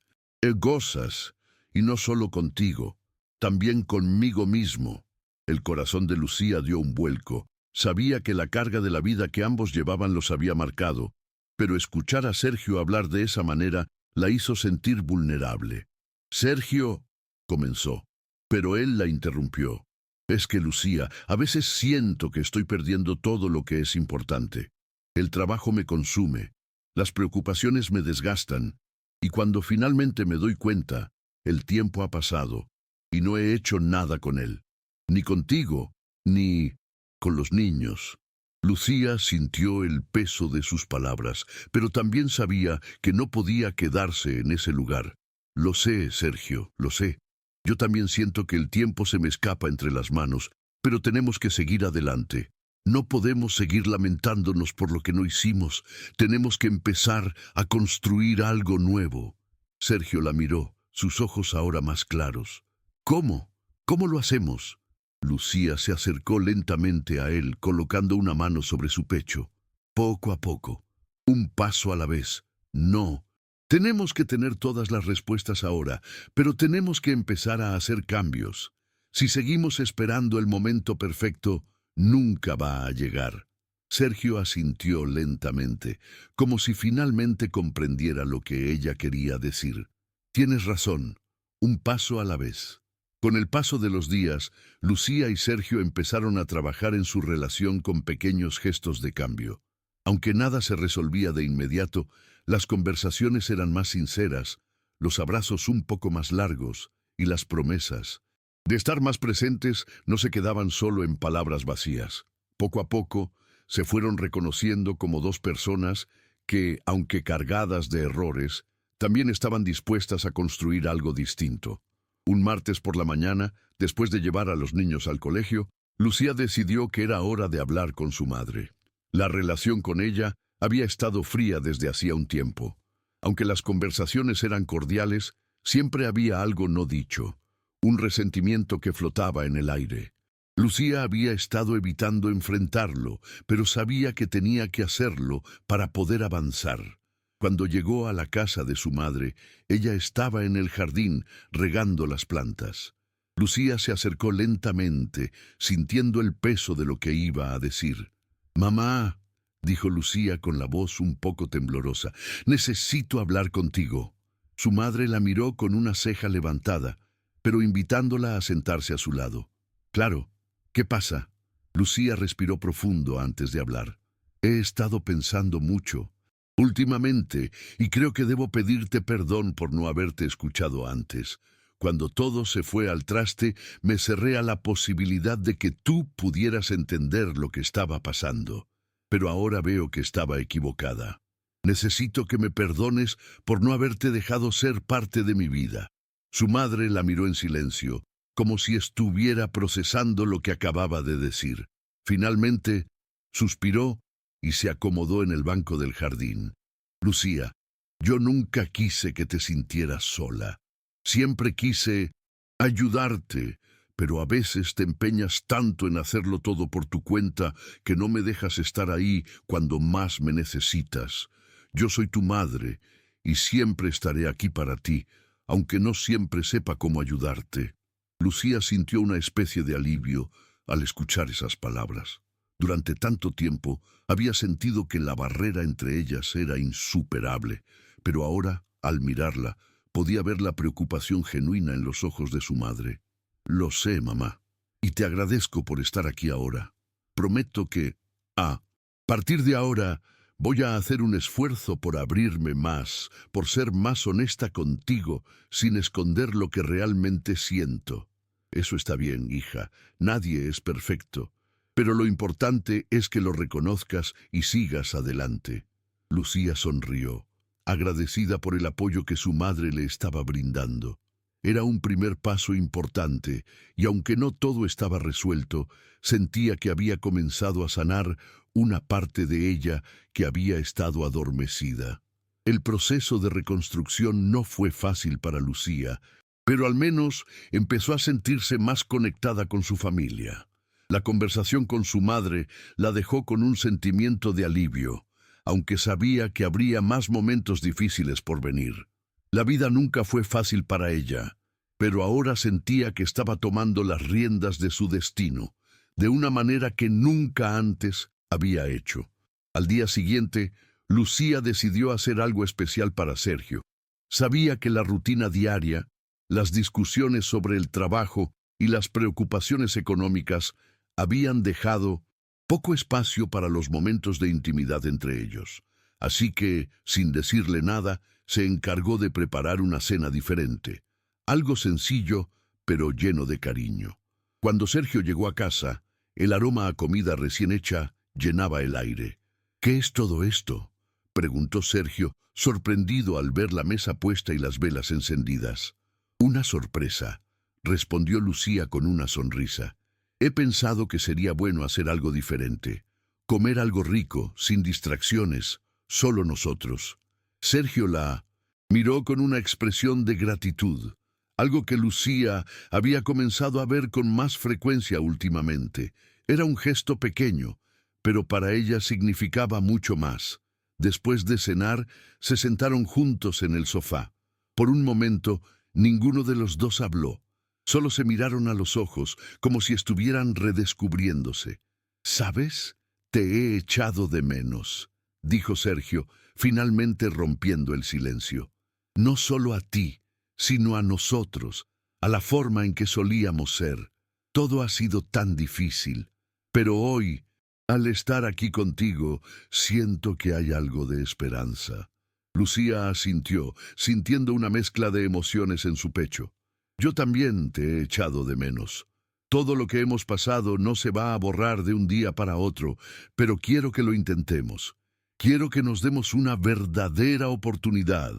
cosas, y no solo contigo, también conmigo mismo. El corazón de Lucía dio un vuelco. Sabía que la carga de la vida que ambos llevaban los había marcado, pero escuchar a Sergio hablar de esa manera la hizo sentir vulnerable. Sergio comenzó, pero él la interrumpió. Es que, Lucía, a veces siento que estoy perdiendo todo lo que es importante. El trabajo me consume, las preocupaciones me desgastan, y cuando finalmente me doy cuenta, el tiempo ha pasado, y no he hecho nada con él, ni contigo, ni con los niños. Lucía sintió el peso de sus palabras, pero también sabía que no podía quedarse en ese lugar. Lo sé, Sergio, lo sé. Yo también siento que el tiempo se me escapa entre las manos, pero tenemos que seguir adelante. No podemos seguir lamentándonos por lo que no hicimos. Tenemos que empezar a construir algo nuevo. Sergio la miró, sus ojos ahora más claros. ¿Cómo? ¿Cómo lo hacemos? Lucía se acercó lentamente a él, colocando una mano sobre su pecho. Poco a poco, un paso a la vez. No. Tenemos que tener todas las respuestas ahora, pero tenemos que empezar a hacer cambios. Si seguimos esperando el momento perfecto, nunca va a llegar. Sergio asintió lentamente, como si finalmente comprendiera lo que ella quería decir. Tienes razón, un paso a la vez. Con el paso de los días, Lucía y Sergio empezaron a trabajar en su relación con pequeños gestos de cambio. Aunque nada se resolvía de inmediato, las conversaciones eran más sinceras, los abrazos un poco más largos y las promesas de estar más presentes no se quedaban solo en palabras vacías. Poco a poco, se fueron reconociendo como dos personas que, aunque cargadas de errores, también estaban dispuestas a construir algo distinto. Un martes por la mañana, después de llevar a los niños al colegio, Lucía decidió que era hora de hablar con su madre. La relación con ella había estado fría desde hacía un tiempo. Aunque las conversaciones eran cordiales, siempre había algo no dicho, un resentimiento que flotaba en el aire. Lucía había estado evitando enfrentarlo, pero sabía que tenía que hacerlo para poder avanzar. Cuando llegó a la casa de su madre, ella estaba en el jardín regando las plantas. Lucía se acercó lentamente, sintiendo el peso de lo que iba a decir. «Mamá», dijo Lucía con la voz un poco temblorosa, «necesito hablar contigo». Su madre la miró con una ceja levantada, pero invitándola a sentarse a su lado. «Claro, ¿qué pasa?». Lucía respiró profundo antes de hablar. «He estado pensando mucho. Últimamente, y creo que debo pedirte perdón por no haberte escuchado antes. Cuando todo se fue al traste, me cerré a la posibilidad de que tú pudieras entender lo que estaba pasando. Pero ahora veo que estaba equivocada. Necesito que me perdones por no haberte dejado ser parte de mi vida. Su madre la miró en silencio, como si estuviera procesando lo que acababa de decir. Finalmente, suspiró y se acomodó en el banco del jardín. Lucía, yo nunca quise que te sintieras sola. Siempre quise ayudarte, pero a veces te empeñas tanto en hacerlo todo por tu cuenta que no me dejas estar ahí cuando más me necesitas. Yo soy tu madre y siempre estaré aquí para ti, aunque no siempre sepa cómo ayudarte. Lucía sintió una especie de alivio al escuchar esas palabras. Durante tanto tiempo había sentido que la barrera entre ellas era insuperable, pero ahora, al mirarla, podía ver la preocupación genuina en los ojos de su madre. Lo sé, mamá, y te agradezco por estar aquí ahora. Prometo que, a partir de ahora, voy a hacer un esfuerzo por abrirme más, por ser más honesta contigo, sin esconder lo que realmente siento. Eso está bien, hija, nadie es perfecto. Pero lo importante es que lo reconozcas y sigas adelante. Lucía sonrió, agradecida por el apoyo que su madre le estaba brindando. Era un primer paso importante, y aunque no todo estaba resuelto, sentía que había comenzado a sanar una parte de ella que había estado adormecida. El proceso de reconstrucción no fue fácil para Lucía, pero al menos empezó a sentirse más conectada con su familia. La conversación con su madre la dejó con un sentimiento de alivio, aunque sabía que habría más momentos difíciles por venir. La vida nunca fue fácil para ella, pero ahora sentía que estaba tomando las riendas de su destino, de una manera que nunca antes había hecho. Al día siguiente, Lucía decidió hacer algo especial para Sergio. Sabía que la rutina diaria, las discusiones sobre el trabajo y las preocupaciones económicas habían dejado poco espacio para los momentos de intimidad entre ellos. Así que, sin decirle nada, se encargó de preparar una cena diferente. Algo sencillo, pero lleno de cariño. Cuando Sergio llegó a casa, el aroma a comida recién hecha llenaba el aire. ¿Qué es todo esto?, preguntó Sergio, sorprendido al ver la mesa puesta y las velas encendidas. Una sorpresa, respondió Lucía con una sonrisa. He pensado que sería bueno hacer algo diferente. Comer algo rico, sin distracciones, solo nosotros. Sergio la miró con una expresión de gratitud, algo que Lucía había comenzado a ver con más frecuencia últimamente. Era un gesto pequeño, pero para ella significaba mucho más. Después de cenar, se sentaron juntos en el sofá. Por un momento, ninguno de los dos habló. Solo se miraron a los ojos, como si estuvieran redescubriéndose. «¿Sabes? Te he echado de menos», dijo Sergio, finalmente rompiendo el silencio. «No solo a ti, sino a nosotros, a la forma en que solíamos ser. Todo ha sido tan difícil. Pero hoy, al estar aquí contigo, siento que hay algo de esperanza». Lucía asintió, sintiendo una mezcla de emociones en su pecho. «Yo también te he echado de menos. Todo lo que hemos pasado no se va a borrar de un día para otro, pero quiero que lo intentemos. Quiero que nos demos una verdadera oportunidad».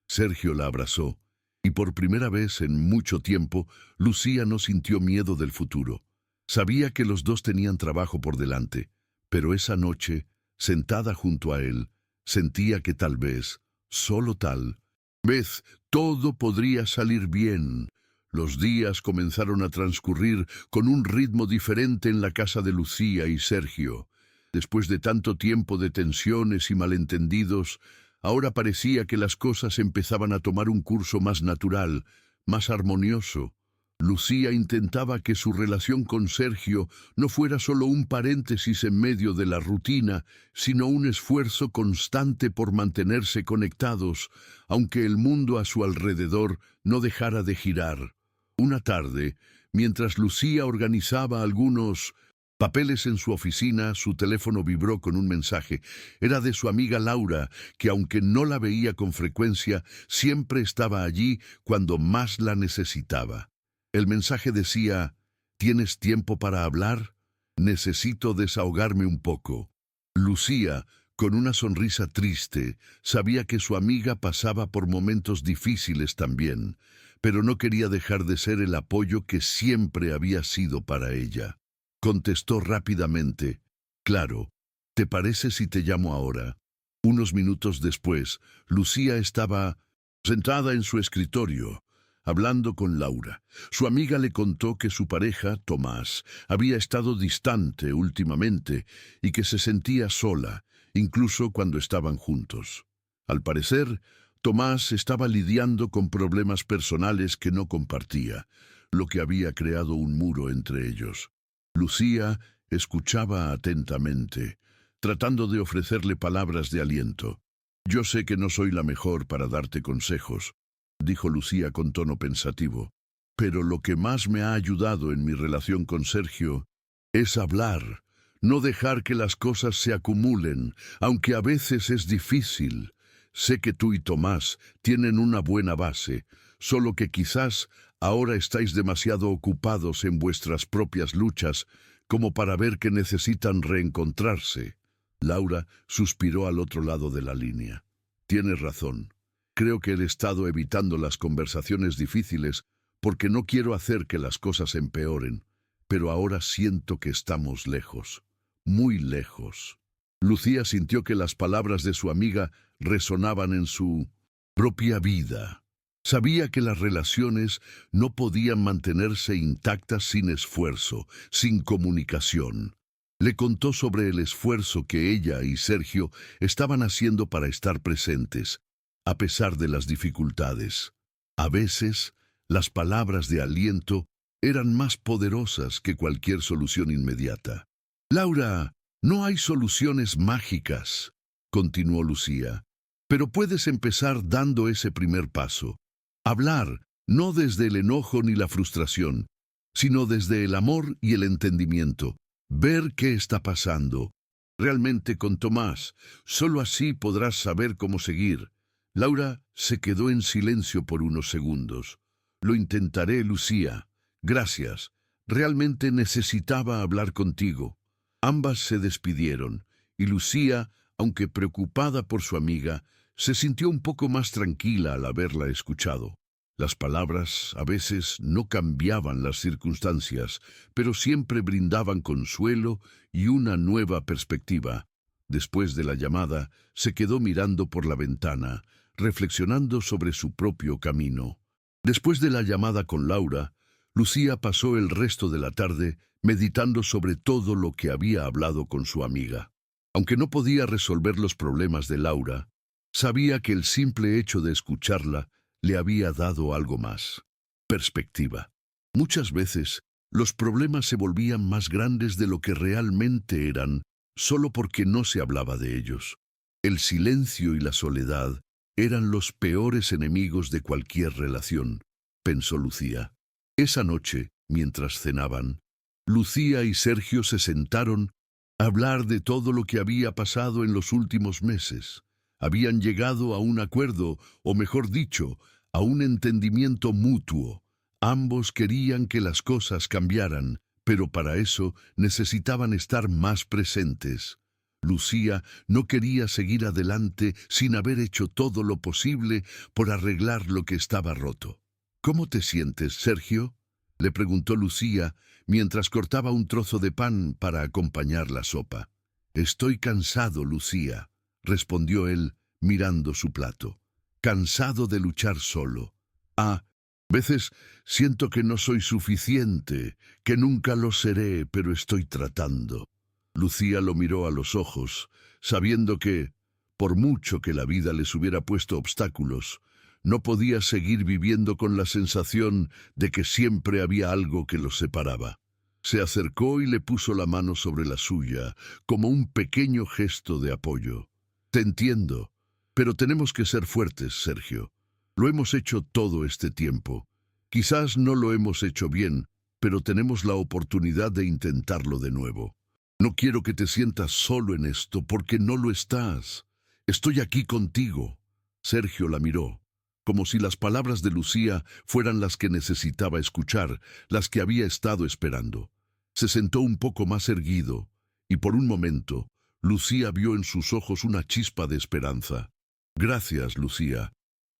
Sergio la abrazó, y por primera vez en mucho tiempo, Lucía no sintió miedo del futuro. Sabía que los dos tenían trabajo por delante, pero esa noche, sentada junto a él, sentía que tal vez, solo tal vez, todo podría salir bien. Los días comenzaron a transcurrir con un ritmo diferente en la casa de Lucía y Sergio. Después de tanto tiempo de tensiones y malentendidos, ahora parecía que las cosas empezaban a tomar un curso más natural, más armonioso. Lucía intentaba que su relación con Sergio no fuera solo un paréntesis en medio de la rutina, sino un esfuerzo constante por mantenerse conectados, aunque el mundo a su alrededor no dejara de girar. Una tarde, mientras Lucía organizaba algunos Papeles en su oficina, su teléfono vibró con un mensaje. Era de su amiga Laura, que aunque no la veía con frecuencia, siempre estaba allí cuando más la necesitaba. El mensaje decía: ¿tienes tiempo para hablar? Necesito desahogarme un poco. Lucía, con una sonrisa triste, sabía que su amiga pasaba por momentos difíciles también, pero no quería dejar de ser el apoyo que siempre había sido para ella. Contestó rápidamente: claro, ¿te parece si te llamo ahora? Unos minutos después, Lucía estaba sentada en su escritorio, hablando con Laura. Su amiga le contó que su pareja, Tomás, había estado distante últimamente y que se sentía sola, incluso cuando estaban juntos. Al parecer, Tomás estaba lidiando con problemas personales que no compartía, lo que había creado un muro entre ellos. Lucía escuchaba atentamente, tratando de ofrecerle palabras de aliento. «Yo sé que no soy la mejor para darte consejos», dijo Lucía con tono pensativo, «pero lo que más me ha ayudado en mi relación con Sergio es hablar, no dejar que las cosas se acumulen, aunque a veces es difícil. Sé que tú y Tomás tienen una buena base, solo que quizás ahora estáis demasiado ocupados en vuestras propias luchas como para ver que necesitan reencontrarse». Laura suspiró al otro lado de la línea. «Tienes razón. Creo que he estado evitando las conversaciones difíciles porque no quiero hacer que las cosas empeoren, pero ahora siento que estamos lejos, muy lejos». Lucía sintió que las palabras de su amiga resonaban en su propia vida. Sabía que las relaciones no podían mantenerse intactas sin esfuerzo, sin comunicación. Le contó sobre el esfuerzo que ella y Sergio estaban haciendo para estar presentes, a pesar de las dificultades. A veces, las palabras de aliento eran más poderosas que cualquier solución inmediata. «Laura, no hay soluciones mágicas», continuó Lucía, «pero puedes empezar dando ese primer paso. Hablar, no desde el enojo ni la frustración, sino desde el amor y el entendimiento. Ver qué está pasando realmente con Tomás. Solo así podrás saber cómo seguir». Laura se quedó en silencio por unos segundos. «Lo intentaré, Lucía. Gracias. Realmente necesitaba hablar contigo». Ambas se despidieron, y Lucía, aunque preocupada por su amiga, se sintió un poco más tranquila al haberla escuchado. Las palabras a veces no cambiaban las circunstancias, pero siempre brindaban consuelo y una nueva perspectiva. Después de la llamada, se quedó mirando por la ventana, reflexionando sobre su propio camino. Después de la llamada con Laura, Lucía pasó el resto de la tarde meditando sobre todo lo que había hablado con su amiga. Aunque no podía resolver los problemas de Laura, sabía que el simple hecho de escucharla le había dado algo más: perspectiva. Muchas veces, los problemas se volvían más grandes de lo que realmente eran, solo porque no se hablaba de ellos. El silencio y la soledad eran los peores enemigos de cualquier relación, pensó Lucía. Esa noche, mientras cenaban, Lucía y Sergio se sentaron a hablar de todo lo que había pasado en los últimos meses. Habían llegado a un acuerdo, o mejor dicho, a un entendimiento mutuo. Ambos querían que las cosas cambiaran, pero para eso necesitaban estar más presentes. Lucía no quería seguir adelante sin haber hecho todo lo posible por arreglar lo que estaba roto. «¿Cómo te sientes, Sergio?», le preguntó Lucía mientras cortaba un trozo de pan para acompañar la sopa. «Estoy cansado, Lucía», respondió él mirando su plato. «Cansado de luchar solo. A veces siento que no soy suficiente, que nunca lo seré, pero estoy tratando». Lucía lo miró a los ojos, sabiendo que, por mucho que la vida les hubiera puesto obstáculos, no podía seguir viviendo con la sensación de que siempre había algo que los separaba. Se acercó y le puso la mano sobre la suya, como un pequeño gesto de apoyo. «Te entiendo, pero tenemos que ser fuertes, Sergio. Lo hemos hecho todo este tiempo. Quizás no lo hemos hecho bien, pero tenemos la oportunidad de intentarlo de nuevo. No quiero que te sientas solo en esto, porque no lo estás. Estoy aquí contigo. Sergio la miró, como si las palabras de Lucía fueran las que necesitaba escuchar, las que había estado esperando. Se sentó un poco más erguido, y por un momento, Lucía vio en sus ojos una chispa de esperanza. Gracias, Lucía.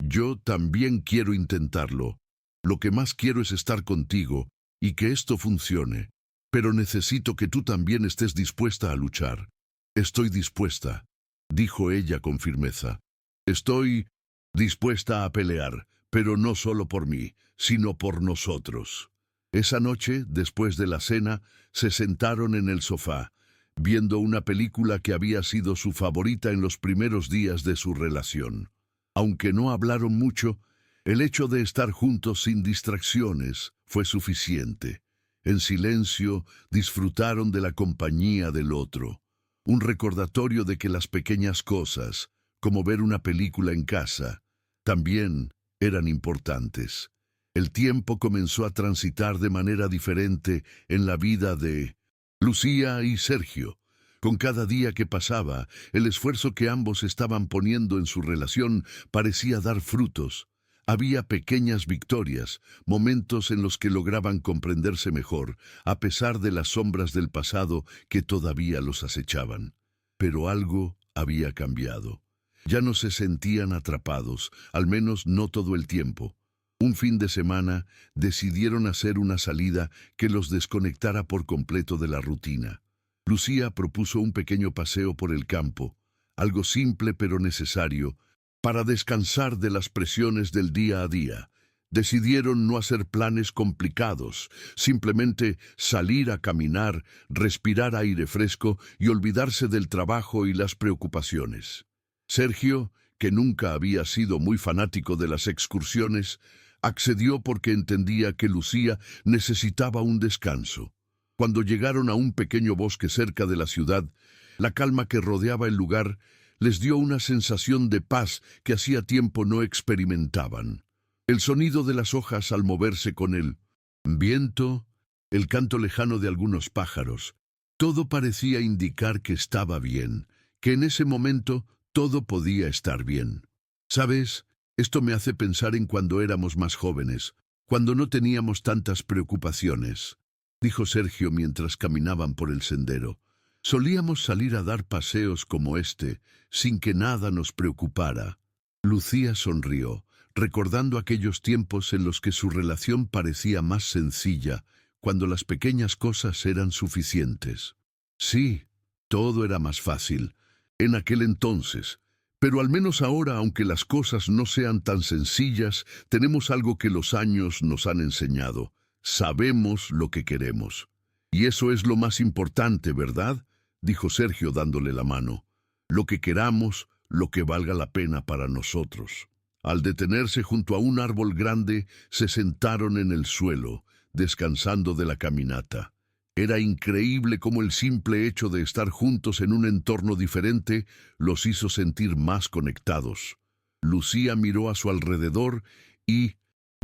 Yo también quiero intentarlo. Lo que más quiero es estar contigo y que esto funcione. Pero necesito que tú también estés dispuesta a luchar. Estoy dispuesta, dijo ella con firmeza. Estoy dispuesta a pelear, pero no solo por mí, sino por nosotros. Esa noche, después de la cena, se sentaron en el sofá, viendo una película que había sido su favorita en los primeros días de su relación. Aunque no hablaron mucho, el hecho de estar juntos sin distracciones fue suficiente. En silencio, disfrutaron de la compañía del otro. Un recordatorio de que las pequeñas cosas, como ver una película en casa, también eran importantes. El tiempo comenzó a transitar de manera diferente en la vida de Lucía y Sergio. Con cada día que pasaba, el esfuerzo que ambos estaban poniendo en su relación parecía dar frutos. Había pequeñas victorias, momentos en los que lograban comprenderse mejor, a pesar de las sombras del pasado que todavía los acechaban. Pero algo había cambiado. Ya no se sentían atrapados, al menos no todo el tiempo. Un fin de semana decidieron hacer una salida que los desconectara por completo de la rutina. Lucía propuso un pequeño paseo por el campo, algo simple pero necesario, para descansar de las presiones del día a día. Decidieron no hacer planes complicados, simplemente salir a caminar, respirar aire fresco y olvidarse del trabajo y las preocupaciones. Sergio, que nunca había sido muy fanático de las excursiones, accedió porque entendía que Lucía necesitaba un descanso. Cuando llegaron a un pequeño bosque cerca de la ciudad, la calma que rodeaba el lugar les dio una sensación de paz que hacía tiempo no experimentaban. El sonido de las hojas al moverse con el viento, el canto lejano de algunos pájaros, todo parecía indicar que estaba bien, que en ese momento todo podía estar bien. ¿Sabes? Esto me hace pensar en cuando éramos más jóvenes, cuando no teníamos tantas preocupaciones, dijo Sergio mientras caminaban por el sendero. Solíamos salir a dar paseos como este, sin que nada nos preocupara. Lucía sonrió, recordando aquellos tiempos en los que su relación parecía más sencilla, cuando las pequeñas cosas eran suficientes. Sí, todo era más fácil, en aquel entonces, pero al menos ahora, aunque las cosas no sean tan sencillas, tenemos algo que los años nos han enseñado. Sabemos lo que queremos. Y eso es lo más importante, ¿verdad?, dijo Sergio dándole la mano. Lo que queramos, lo que valga la pena para nosotros. Al detenerse junto a un árbol grande, se sentaron en el suelo, descansando de la caminata. Era increíble cómo el simple hecho de estar juntos en un entorno diferente los hizo sentir más conectados. Lucía miró a su alrededor y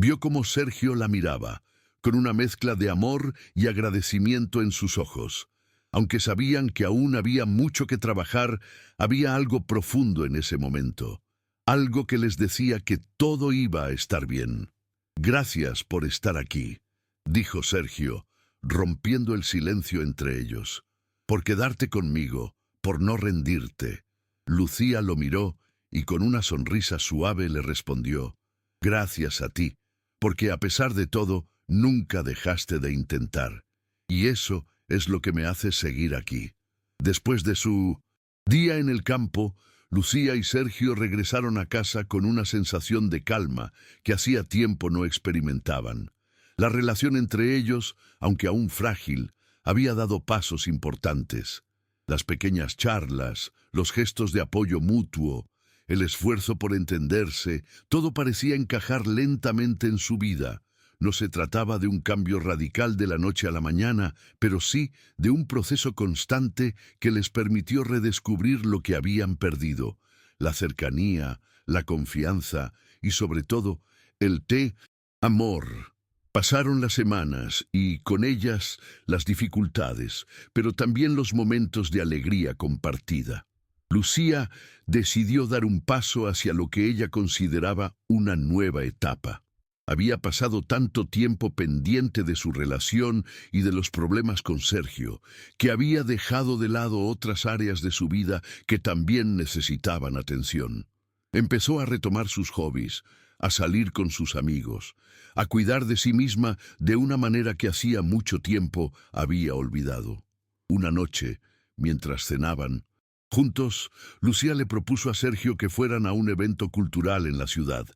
vio cómo Sergio la miraba, con una mezcla de amor y agradecimiento en sus ojos. Aunque sabían que aún había mucho que trabajar, había algo profundo en ese momento, algo que les decía que todo iba a estar bien. Gracias por estar aquí, dijo Sergio, rompiendo el silencio entre ellos. Por quedarte conmigo, por no rendirte. Lucía lo miró y con una sonrisa suave le respondió, gracias a ti, porque a pesar de todo, nunca dejaste de intentar. Y eso es lo que me hace seguir aquí. Después de su día en el campo, Lucía y Sergio regresaron a casa con una sensación de calma que hacía tiempo no experimentaban. La relación entre ellos, aunque aún frágil, había dado pasos importantes. Las pequeñas charlas, los gestos de apoyo mutuo, el esfuerzo por entenderse, todo parecía encajar lentamente en su vida. No se trataba de un cambio radical de la noche a la mañana, pero sí de un proceso constante que les permitió redescubrir lo que habían perdido: la cercanía, la confianza y, sobre todo, el amor. Pasaron las semanas y con ellas las dificultades, pero también los momentos de alegría compartida. Lucía decidió dar un paso hacia lo que ella consideraba una nueva etapa. Había pasado tanto tiempo pendiente de su relación y de los problemas con Sergio, que había dejado de lado otras áreas de su vida que también necesitaban atención. Empezó a retomar sus hobbies, a salir con sus amigos, a cuidar de sí misma de una manera que hacía mucho tiempo había olvidado. Una noche, mientras cenaban juntos, Lucía le propuso a Sergio que fueran a un evento cultural en la ciudad.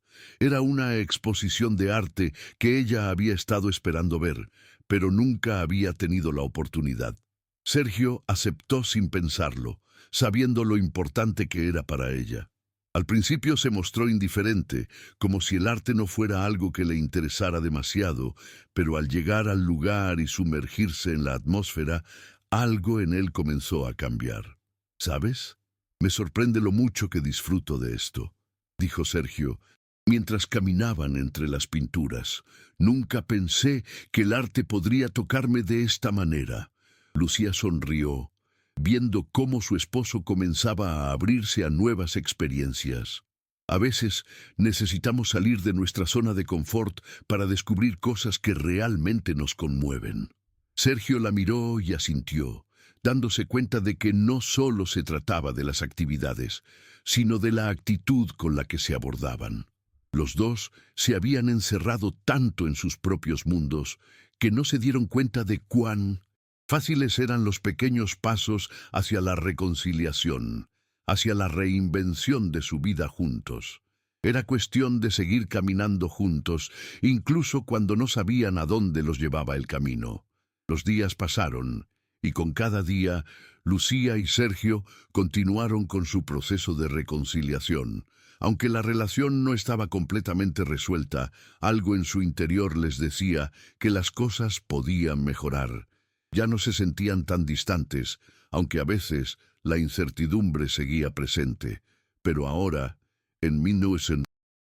Era una exposición de arte que ella había estado esperando ver, pero nunca había tenido la oportunidad. Sergio aceptó sin pensarlo, sabiendo lo importante que era para ella. Al principio se mostró indiferente, como si el arte no fuera algo que le interesara demasiado, pero al llegar al lugar y sumergirse en la atmósfera, algo en él comenzó a cambiar. ¿Sabes? Me sorprende lo mucho que disfruto de esto, dijo Sergio, mientras caminaban entre las pinturas. Nunca pensé que el arte podría tocarme de esta manera. Lucía sonrió, viendo cómo su esposo comenzaba a abrirse a nuevas experiencias. A veces necesitamos salir de nuestra zona de confort para descubrir cosas que realmente nos conmueven. Sergio la miró y asintió, dándose cuenta de que no solo se trataba de las actividades, sino de la actitud con la que se abordaban. Los dos se habían encerrado tanto en sus propios mundos que no se dieron cuenta de cuán fáciles eran los pequeños pasos hacia la reconciliación, hacia la reinvención de su vida juntos. Era cuestión de seguir caminando juntos, incluso cuando no sabían a dónde los llevaba el camino. Los días pasaron, y con cada día, Lucía y Sergio continuaron con su proceso de reconciliación. Aunque la relación no estaba completamente resuelta, algo en su interior les decía que las cosas podían mejorar. Ya no se sentían tan distantes, aunque a veces la incertidumbre seguía presente. Pero ahora, en 1900,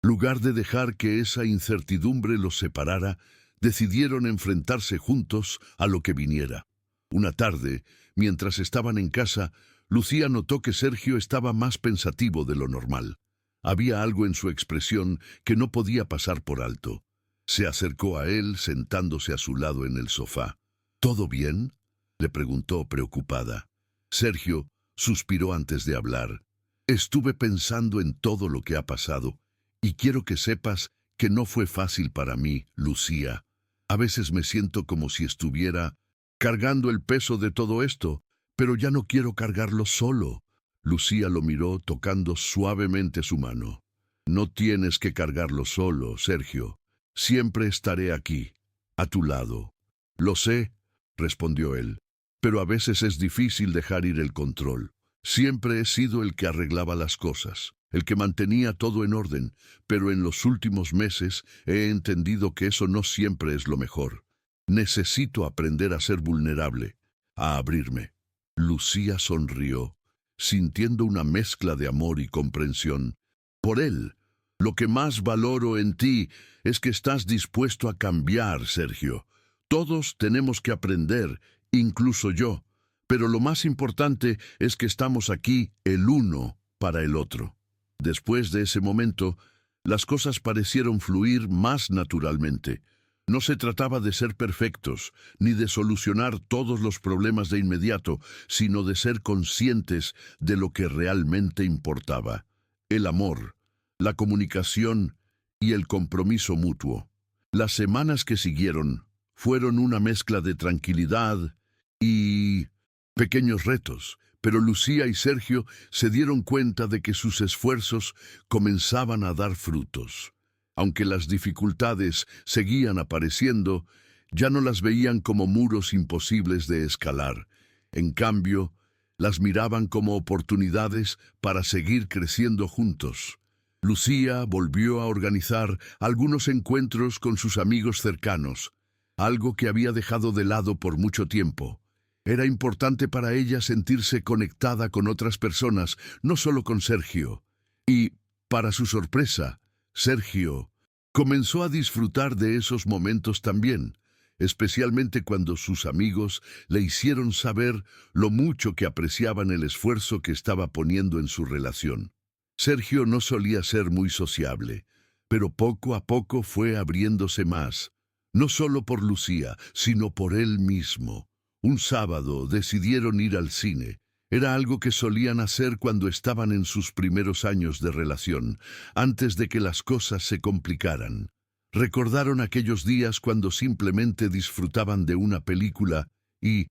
en lugar de dejar que esa incertidumbre los separara, decidieron enfrentarse juntos a lo que viniera. Una tarde, mientras estaban en casa, Lucía notó que Sergio estaba más pensativo de lo normal. Había algo en su expresión que no podía pasar por alto. Se acercó a él, sentándose a su lado en el sofá. ¿Todo bien?, le preguntó preocupada. Sergio suspiró antes de hablar. Estuve pensando en todo lo que ha pasado, y quiero que sepas que no fue fácil para mí, Lucía. A veces me siento como si estuviera cargando el peso de todo esto, pero ya no quiero cargarlo solo. Lucía lo miró tocando suavemente su mano. No tienes que cargarlo solo, Sergio. Siempre estaré aquí, a tu lado. Lo sé, respondió él, pero a veces es difícil dejar ir el control. Siempre he sido el que arreglaba las cosas, el que mantenía todo en orden, pero en los últimos meses he entendido que eso no siempre es lo mejor. Necesito aprender a ser vulnerable, a abrirme. Lucía sonrió, sintiendo una mezcla de amor y comprensión. Por él, lo que más valoro en ti es que estás dispuesto a cambiar, Sergio. Todos tenemos que aprender, incluso yo, pero lo más importante es que estamos aquí el uno para el otro. Después de ese momento, las cosas parecieron fluir más naturalmente. No se trataba de ser perfectos, ni de solucionar todos los problemas de inmediato, sino de ser conscientes de lo que realmente importaba: el amor, la comunicación y el compromiso mutuo. Las semanas que siguieron fueron una mezcla de tranquilidad y pequeños retos, pero Lucía y Sergio se dieron cuenta de que sus esfuerzos comenzaban a dar frutos. Aunque las dificultades seguían apareciendo, ya no las veían como muros imposibles de escalar. En cambio, las miraban como oportunidades para seguir creciendo juntos. Lucía volvió a organizar algunos encuentros con sus amigos cercanos, algo que había dejado de lado por mucho tiempo. Era importante para ella sentirse conectada con otras personas, no solo con Sergio. Y, para su sorpresa, Sergio Comenzó a disfrutar de esos momentos también, especialmente cuando sus amigos le hicieron saber lo mucho que apreciaban el esfuerzo que estaba poniendo en su relación. Sergio no solía ser muy sociable, pero poco a poco fue abriéndose más, no solo por Lucía, sino por él mismo. Un sábado decidieron ir al cine. Era algo que solían hacer cuando estaban en sus primeros años de relación, antes de que las cosas se complicaran. Recordaron aquellos días cuando simplemente disfrutaban de una película y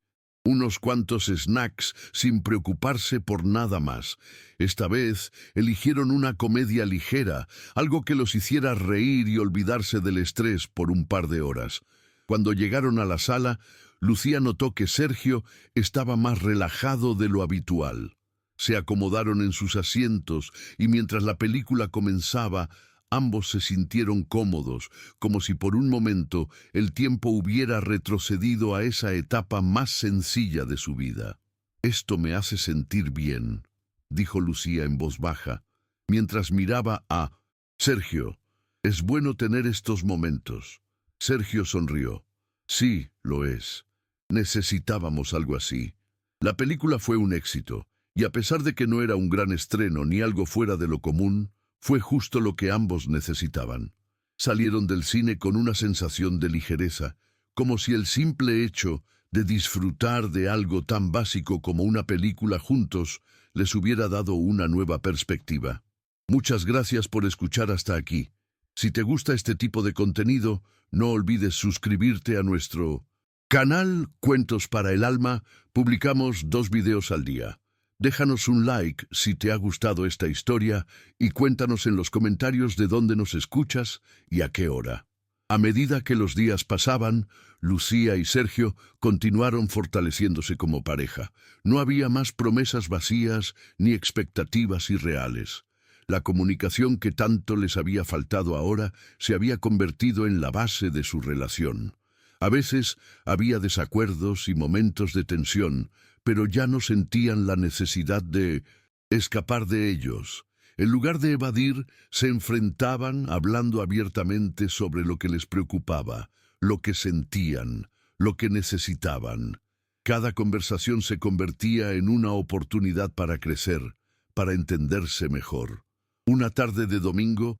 unos cuantos snacks sin preocuparse por nada más. Esta vez eligieron una comedia ligera, algo que los hiciera reír y olvidarse del estrés por un par de horas. Cuando llegaron a la sala, Lucía notó que Sergio estaba más relajado de lo habitual. Se acomodaron en sus asientos y mientras la película comenzaba, ambos se sintieron cómodos, como si por un momento el tiempo hubiera retrocedido a esa etapa más sencilla de su vida. «Esto me hace sentir bien», dijo Lucía en voz baja, mientras miraba a Sergio. «Es bueno tener estos momentos». Sergio sonrió. «Sí, lo es. Necesitábamos algo así». La película fue un éxito, y a pesar de que no era un gran estreno ni algo fuera de lo común, fue justo lo que ambos necesitaban. Salieron del cine con una sensación de ligereza, como si el simple hecho de disfrutar de algo tan básico como una película juntos les hubiera dado una nueva perspectiva. Muchas gracias por escuchar hasta aquí. Si te gusta este tipo de contenido, no olvides suscribirte a nuestro canal Cuentos para el Alma. Publicamos 2 videos al día. Déjanos un like si te ha gustado esta historia y cuéntanos en los comentarios de dónde nos escuchas y a qué hora. A medida que los días pasaban, Lucía y Sergio continuaron fortaleciéndose como pareja. No había más promesas vacías ni expectativas irreales. La comunicación que tanto les había faltado ahora se había convertido en la base de su relación. A veces había desacuerdos y momentos de tensión, pero ya no sentían la necesidad de escapar de ellos. En lugar de evadir, se enfrentaban hablando abiertamente sobre lo que les preocupaba, lo que sentían, lo que necesitaban. Cada conversación se convertía en una oportunidad para crecer, para entenderse mejor. Una tarde de domingo,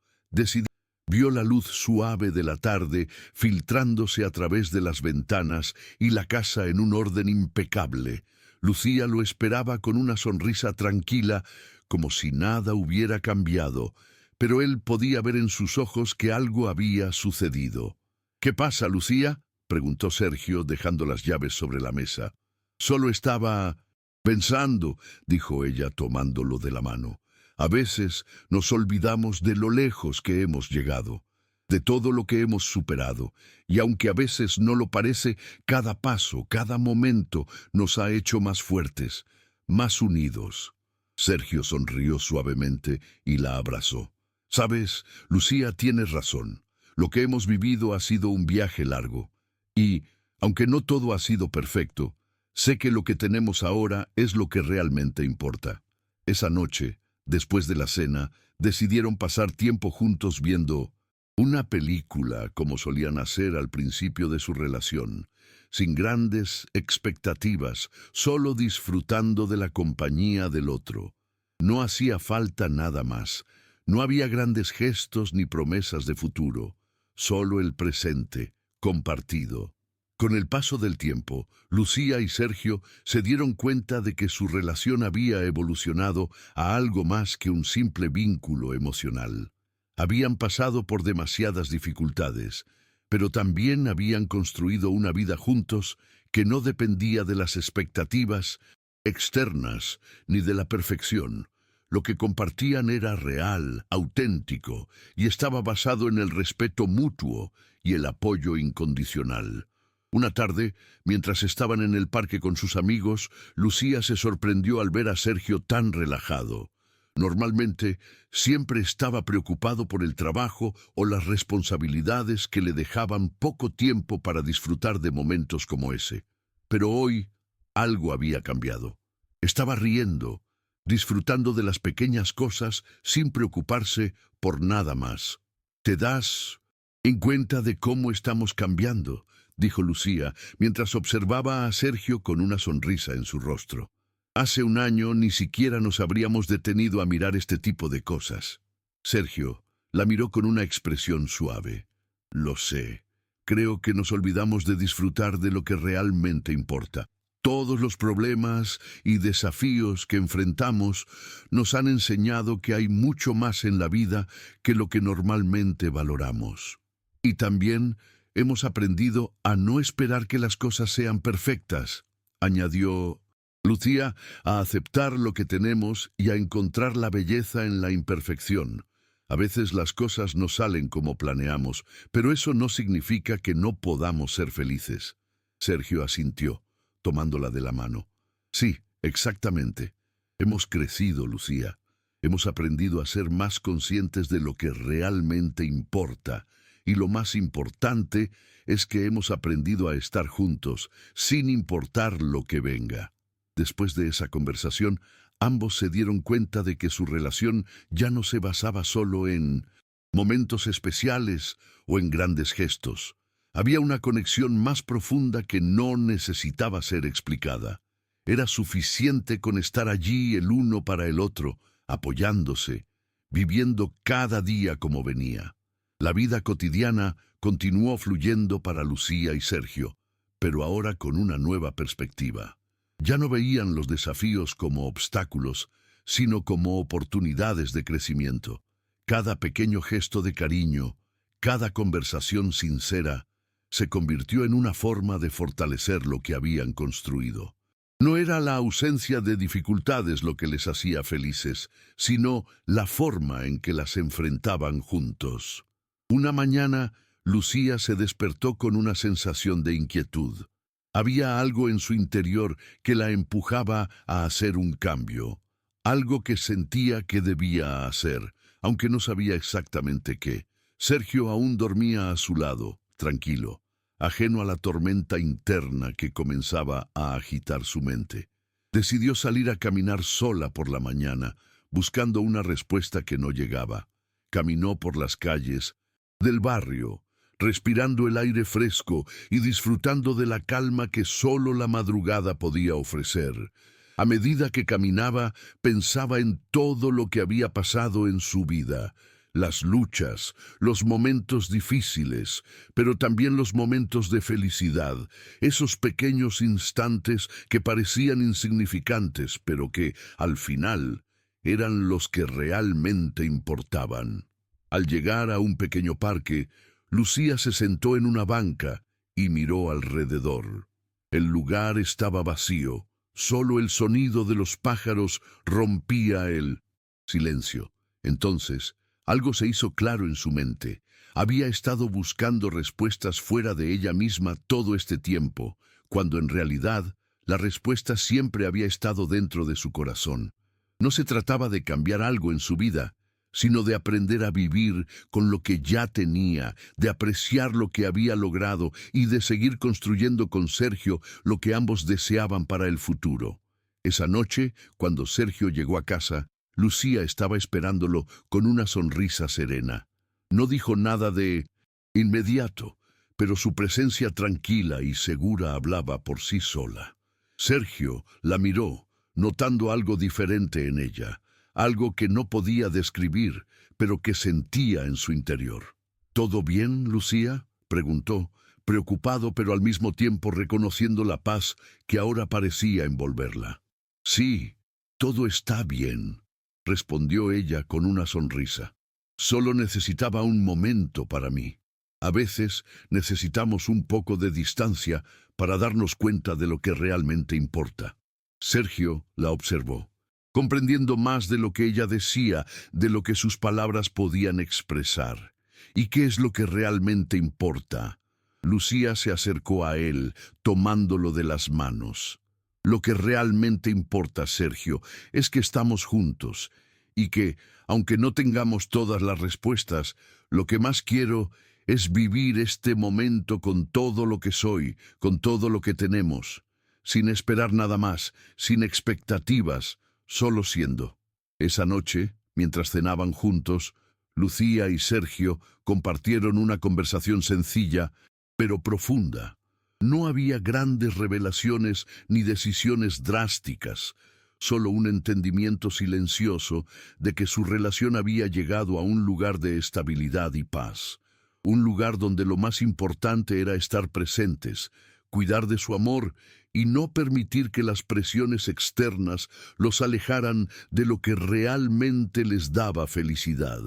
vio la luz suave de la tarde filtrándose a través de las ventanas y la casa en un orden impecable. Lucía lo esperaba con una sonrisa tranquila, como si nada hubiera cambiado, pero él podía ver en sus ojos que algo había sucedido. «¿Qué pasa, Lucía?», preguntó Sergio, dejando las llaves sobre la mesa. «Solo estaba pensando», dijo ella tomándolo de la mano. «A veces nos olvidamos de lo lejos que hemos llegado, de todo lo que hemos superado, y aunque a veces no lo parece, cada paso, cada momento nos ha hecho más fuertes, más unidos». Sergio sonrió suavemente y la abrazó. «Sabes, Lucía, tienes razón. Lo que hemos vivido ha sido un viaje largo. Y, aunque no todo ha sido perfecto, sé que lo que tenemos ahora es lo que realmente importa». Esa noche, después de la cena, decidieron pasar tiempo juntos viendo una película, como solían hacer al principio de su relación, sin grandes expectativas, solo disfrutando de la compañía del otro. No hacía falta nada más. No había grandes gestos ni promesas de futuro, solo el presente, compartido. Con el paso del tiempo, Lucía y Sergio se dieron cuenta de que su relación había evolucionado a algo más que un simple vínculo emocional. Habían pasado por demasiadas dificultades, pero también habían construido una vida juntos que no dependía de las expectativas externas ni de la perfección. Lo que compartían era real, auténtico, y estaba basado en el respeto mutuo y el apoyo incondicional. Una tarde, mientras estaban en el parque con sus amigos, Lucía se sorprendió al ver a Sergio tan relajado. Normalmente, siempre estaba preocupado por el trabajo o las responsabilidades que le dejaban poco tiempo para disfrutar de momentos como ese. Pero hoy, algo había cambiado. Estaba riendo, disfrutando de las pequeñas cosas sin preocuparse por nada más. «¿Te das En cuenta de cómo estamos cambiando, dijo Lucía, mientras observaba a Sergio con una sonrisa en su rostro. Hace un año ni siquiera nos habríamos detenido a mirar este tipo de cosas. Sergio la miró con una expresión suave. Lo sé. Creo que nos olvidamos de disfrutar de lo que realmente importa. Todos los problemas y desafíos que enfrentamos nos han enseñado que hay mucho más en la vida que lo que normalmente valoramos. Y también hemos aprendido a no esperar que las cosas sean perfectas, añadió Lucía, a aceptar lo que tenemos y a encontrar la belleza en la imperfección. A veces las cosas no salen como planeamos, pero eso no significa que no podamos ser felices. Sergio asintió, tomándola de la mano. Sí, exactamente. Hemos crecido, Lucía. Hemos aprendido a ser más conscientes de lo que realmente importa. Y lo más importante es que hemos aprendido a estar juntos, sin importar lo que venga. Después de esa conversación, ambos se dieron cuenta de que su relación ya no se basaba solo en momentos especiales o en grandes gestos. Había una conexión más profunda que no necesitaba ser explicada. Era suficiente con estar allí el uno para el otro, apoyándose, viviendo cada día como venía. La vida cotidiana continuó fluyendo para Lucía y Sergio, pero ahora con una nueva perspectiva. Ya no veían los desafíos como obstáculos, sino como oportunidades de crecimiento. Cada pequeño gesto de cariño, cada conversación sincera, se convirtió en una forma de fortalecer lo que habían construido. No era la ausencia de dificultades lo que les hacía felices, sino la forma en que las enfrentaban juntos. Una mañana, Lucía se despertó con una sensación de inquietud. Había algo en su interior que la empujaba a hacer un cambio, algo que sentía que debía hacer, aunque no sabía exactamente qué. Sergio aún dormía a su lado, tranquilo, ajeno a la tormenta interna que comenzaba a agitar su mente. Decidió salir a caminar sola por la mañana, buscando una respuesta que no llegaba. Caminó por las calles del barrio, respirando el aire fresco y disfrutando de la calma que solo la madrugada podía ofrecer. A medida que caminaba, pensaba en todo lo que había pasado en su vida, las luchas, los momentos difíciles, pero también los momentos de felicidad, esos pequeños instantes que parecían insignificantes, pero que, al final, eran los que realmente importaban. Al llegar a un pequeño parque, Lucía se sentó en una banca y miró alrededor. El lugar estaba vacío, solo el sonido de los pájaros rompía el silencio. Entonces, algo se hizo claro en su mente. Había estado buscando respuestas fuera de ella misma todo este tiempo, cuando en realidad la respuesta siempre había estado dentro de su corazón. No se trataba de cambiar algo en su vida, sino de aprender a vivir con lo que ya tenía, de apreciar lo que había logrado y de seguir construyendo con Sergio lo que ambos deseaban para el futuro. Esa noche, cuando Sergio llegó a casa, Lucía estaba esperándolo con una sonrisa serena. No dijo nada de inmediato, pero su presencia tranquila y segura hablaba por sí sola. Sergio la miró, notando algo diferente en ella, algo que no podía describir, pero que sentía en su interior. ¿Todo bien, Lucía?, preguntó, preocupado pero al mismo tiempo reconociendo la paz que ahora parecía envolverla. Sí, todo está bien, respondió ella con una sonrisa. Solo necesitaba un momento para mí. A veces necesitamos un poco de distancia para darnos cuenta de lo que realmente importa. Sergio la observó, comprendiendo más de lo que ella decía, de lo que sus palabras podían expresar. ¿Y qué es lo que realmente importa? Lucía se acercó a él, tomándolo de las manos. Lo que realmente importa, Sergio, es que estamos juntos, y que, aunque no tengamos todas las respuestas, lo que más quiero es vivir este momento con todo lo que soy, con todo lo que tenemos, sin esperar nada más, sin expectativas, solo siendo. Esa noche, mientras cenaban juntos, Lucía y Sergio compartieron una conversación sencilla, pero profunda. No había grandes revelaciones ni decisiones drásticas, solo un entendimiento silencioso de que su relación había llegado a un lugar de estabilidad y paz. Un lugar donde lo más importante era estar presentes, cuidar de su amor y no permitir que las presiones externas los alejaran de lo que realmente les daba felicidad.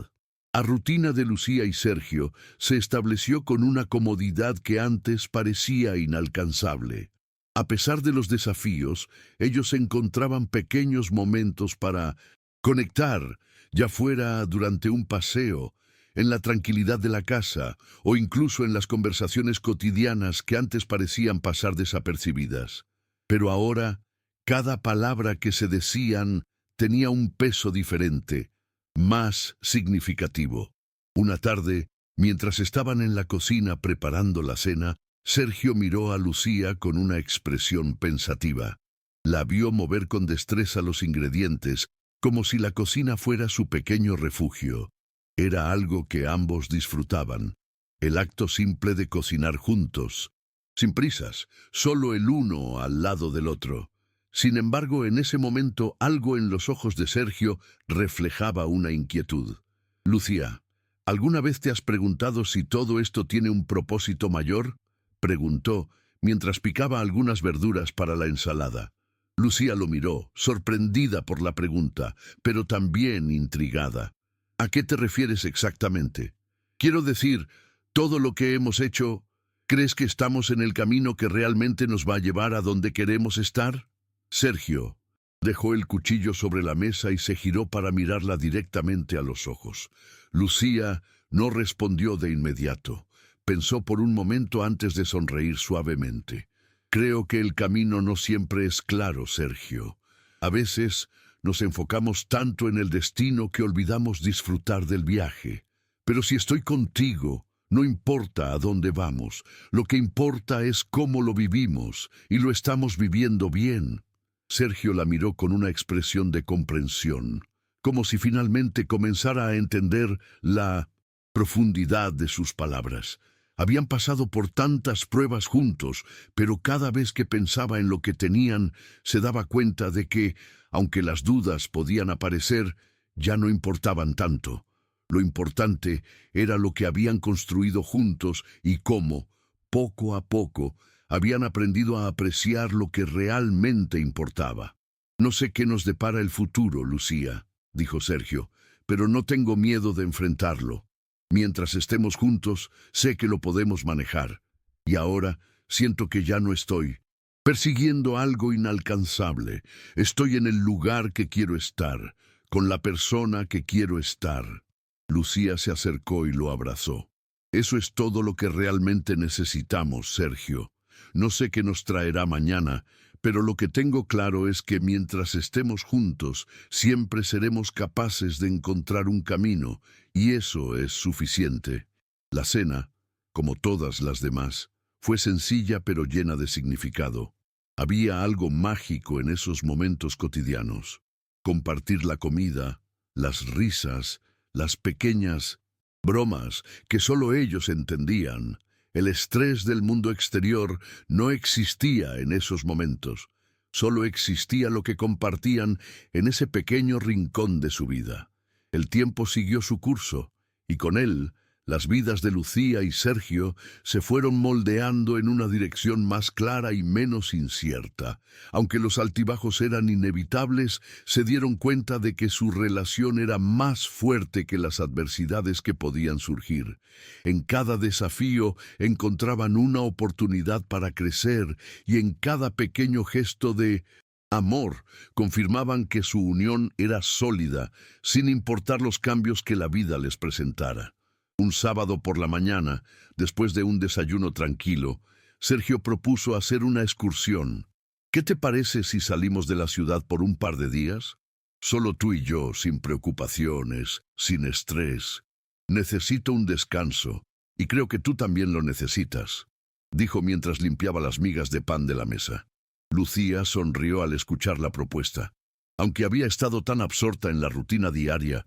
La rutina de Lucía y Sergio se estableció con una comodidad que antes parecía inalcanzable. A pesar de los desafíos, ellos encontraban pequeños momentos para conectar, ya fuera durante un paseo, en la tranquilidad de la casa o incluso en las conversaciones cotidianas que antes parecían pasar desapercibidas. Pero ahora, cada palabra que se decían tenía un peso diferente, más significativo. Una tarde, mientras estaban en la cocina preparando la cena, Sergio miró a Lucía con una expresión pensativa. La vio mover con destreza los ingredientes, como si la cocina fuera su pequeño refugio. Era algo que ambos disfrutaban, el acto simple de cocinar juntos, sin prisas, solo el uno al lado del otro. Sin embargo, en ese momento algo en los ojos de Sergio reflejaba una inquietud. Lucía, ¿alguna vez te has preguntado si todo esto tiene un propósito mayor?, preguntó, mientras picaba algunas verduras para la ensalada. Lucía lo miró, sorprendida por la pregunta, pero también intrigada. ¿A qué te refieres exactamente? Quiero decir, todo lo que hemos hecho, ¿crees que estamos en el camino que realmente nos va a llevar a donde queremos estar? Sergio dejó el cuchillo sobre la mesa y se giró para mirarla directamente a los ojos. Lucía no respondió de inmediato. Pensó por un momento antes de sonreír suavemente. Creo que el camino no siempre es claro, Sergio. A veces nos enfocamos tanto en el destino que olvidamos disfrutar del viaje. Pero si estoy contigo, no importa a dónde vamos. Lo que importa es cómo lo vivimos, y lo estamos viviendo bien. Sergio la miró con una expresión de comprensión, como si finalmente comenzara a entender la profundidad de sus palabras. Habían pasado por tantas pruebas juntos, pero cada vez que pensaba en lo que tenían, se daba cuenta de que, aunque las dudas podían aparecer, ya no importaban tanto. Lo importante era lo que habían construido juntos y cómo, poco a poco, habían aprendido a apreciar lo que realmente importaba. No sé qué nos depara el futuro, Lucía, dijo Sergio, pero no tengo miedo de enfrentarlo. Mientras estemos juntos, sé que lo podemos manejar. Y ahora siento que ya no estoy persiguiendo algo inalcanzable. Estoy en el lugar que quiero estar, con la persona que quiero estar. Lucía se acercó y lo abrazó. Eso es todo lo que realmente necesitamos, Sergio. No sé qué nos traerá mañana, pero lo que tengo claro es que mientras estemos juntos, siempre seremos capaces de encontrar un camino, y eso es suficiente. La cena, como todas las demás, fue sencilla pero llena de significado. Había algo mágico en esos momentos cotidianos. Compartir la comida, las risas, las pequeñas bromas que solo ellos entendían. El estrés del mundo exterior no existía en esos momentos. Solo existía lo que compartían en ese pequeño rincón de su vida. El tiempo siguió su curso, y con él, las vidas de Lucía y Sergio se fueron moldeando en una dirección más clara y menos incierta. Aunque los altibajos eran inevitables, se dieron cuenta de que su relación era más fuerte que las adversidades que podían surgir. En cada desafío encontraban una oportunidad para crecer, y en cada pequeño gesto de amor confirmaban que su unión era sólida, sin importar los cambios que la vida les presentara. Un sábado por la mañana, después de un desayuno tranquilo, Sergio propuso hacer una excursión. ¿Qué te parece si salimos de la ciudad por un par de días? Solo tú y yo, sin preocupaciones, sin estrés. Necesito un descanso, y creo que tú también lo necesitas, dijo mientras limpiaba las migas de pan de la mesa. Lucía sonrió al escuchar la propuesta. Aunque había estado tan absorta en la rutina diaria,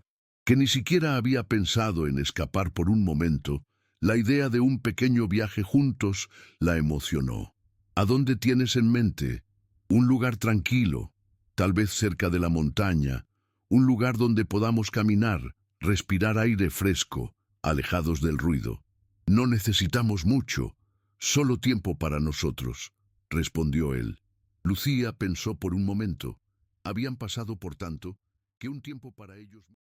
que ni siquiera había pensado en escapar por un momento, la idea de un pequeño viaje juntos la emocionó. ¿A dónde tienes en mente? Un lugar tranquilo, tal vez cerca de la montaña, un lugar donde podamos caminar, respirar aire fresco, alejados del ruido. No necesitamos mucho, solo tiempo para nosotros, respondió él. Lucía pensó por un momento. Habían pasado por tanto que un tiempo para ellos...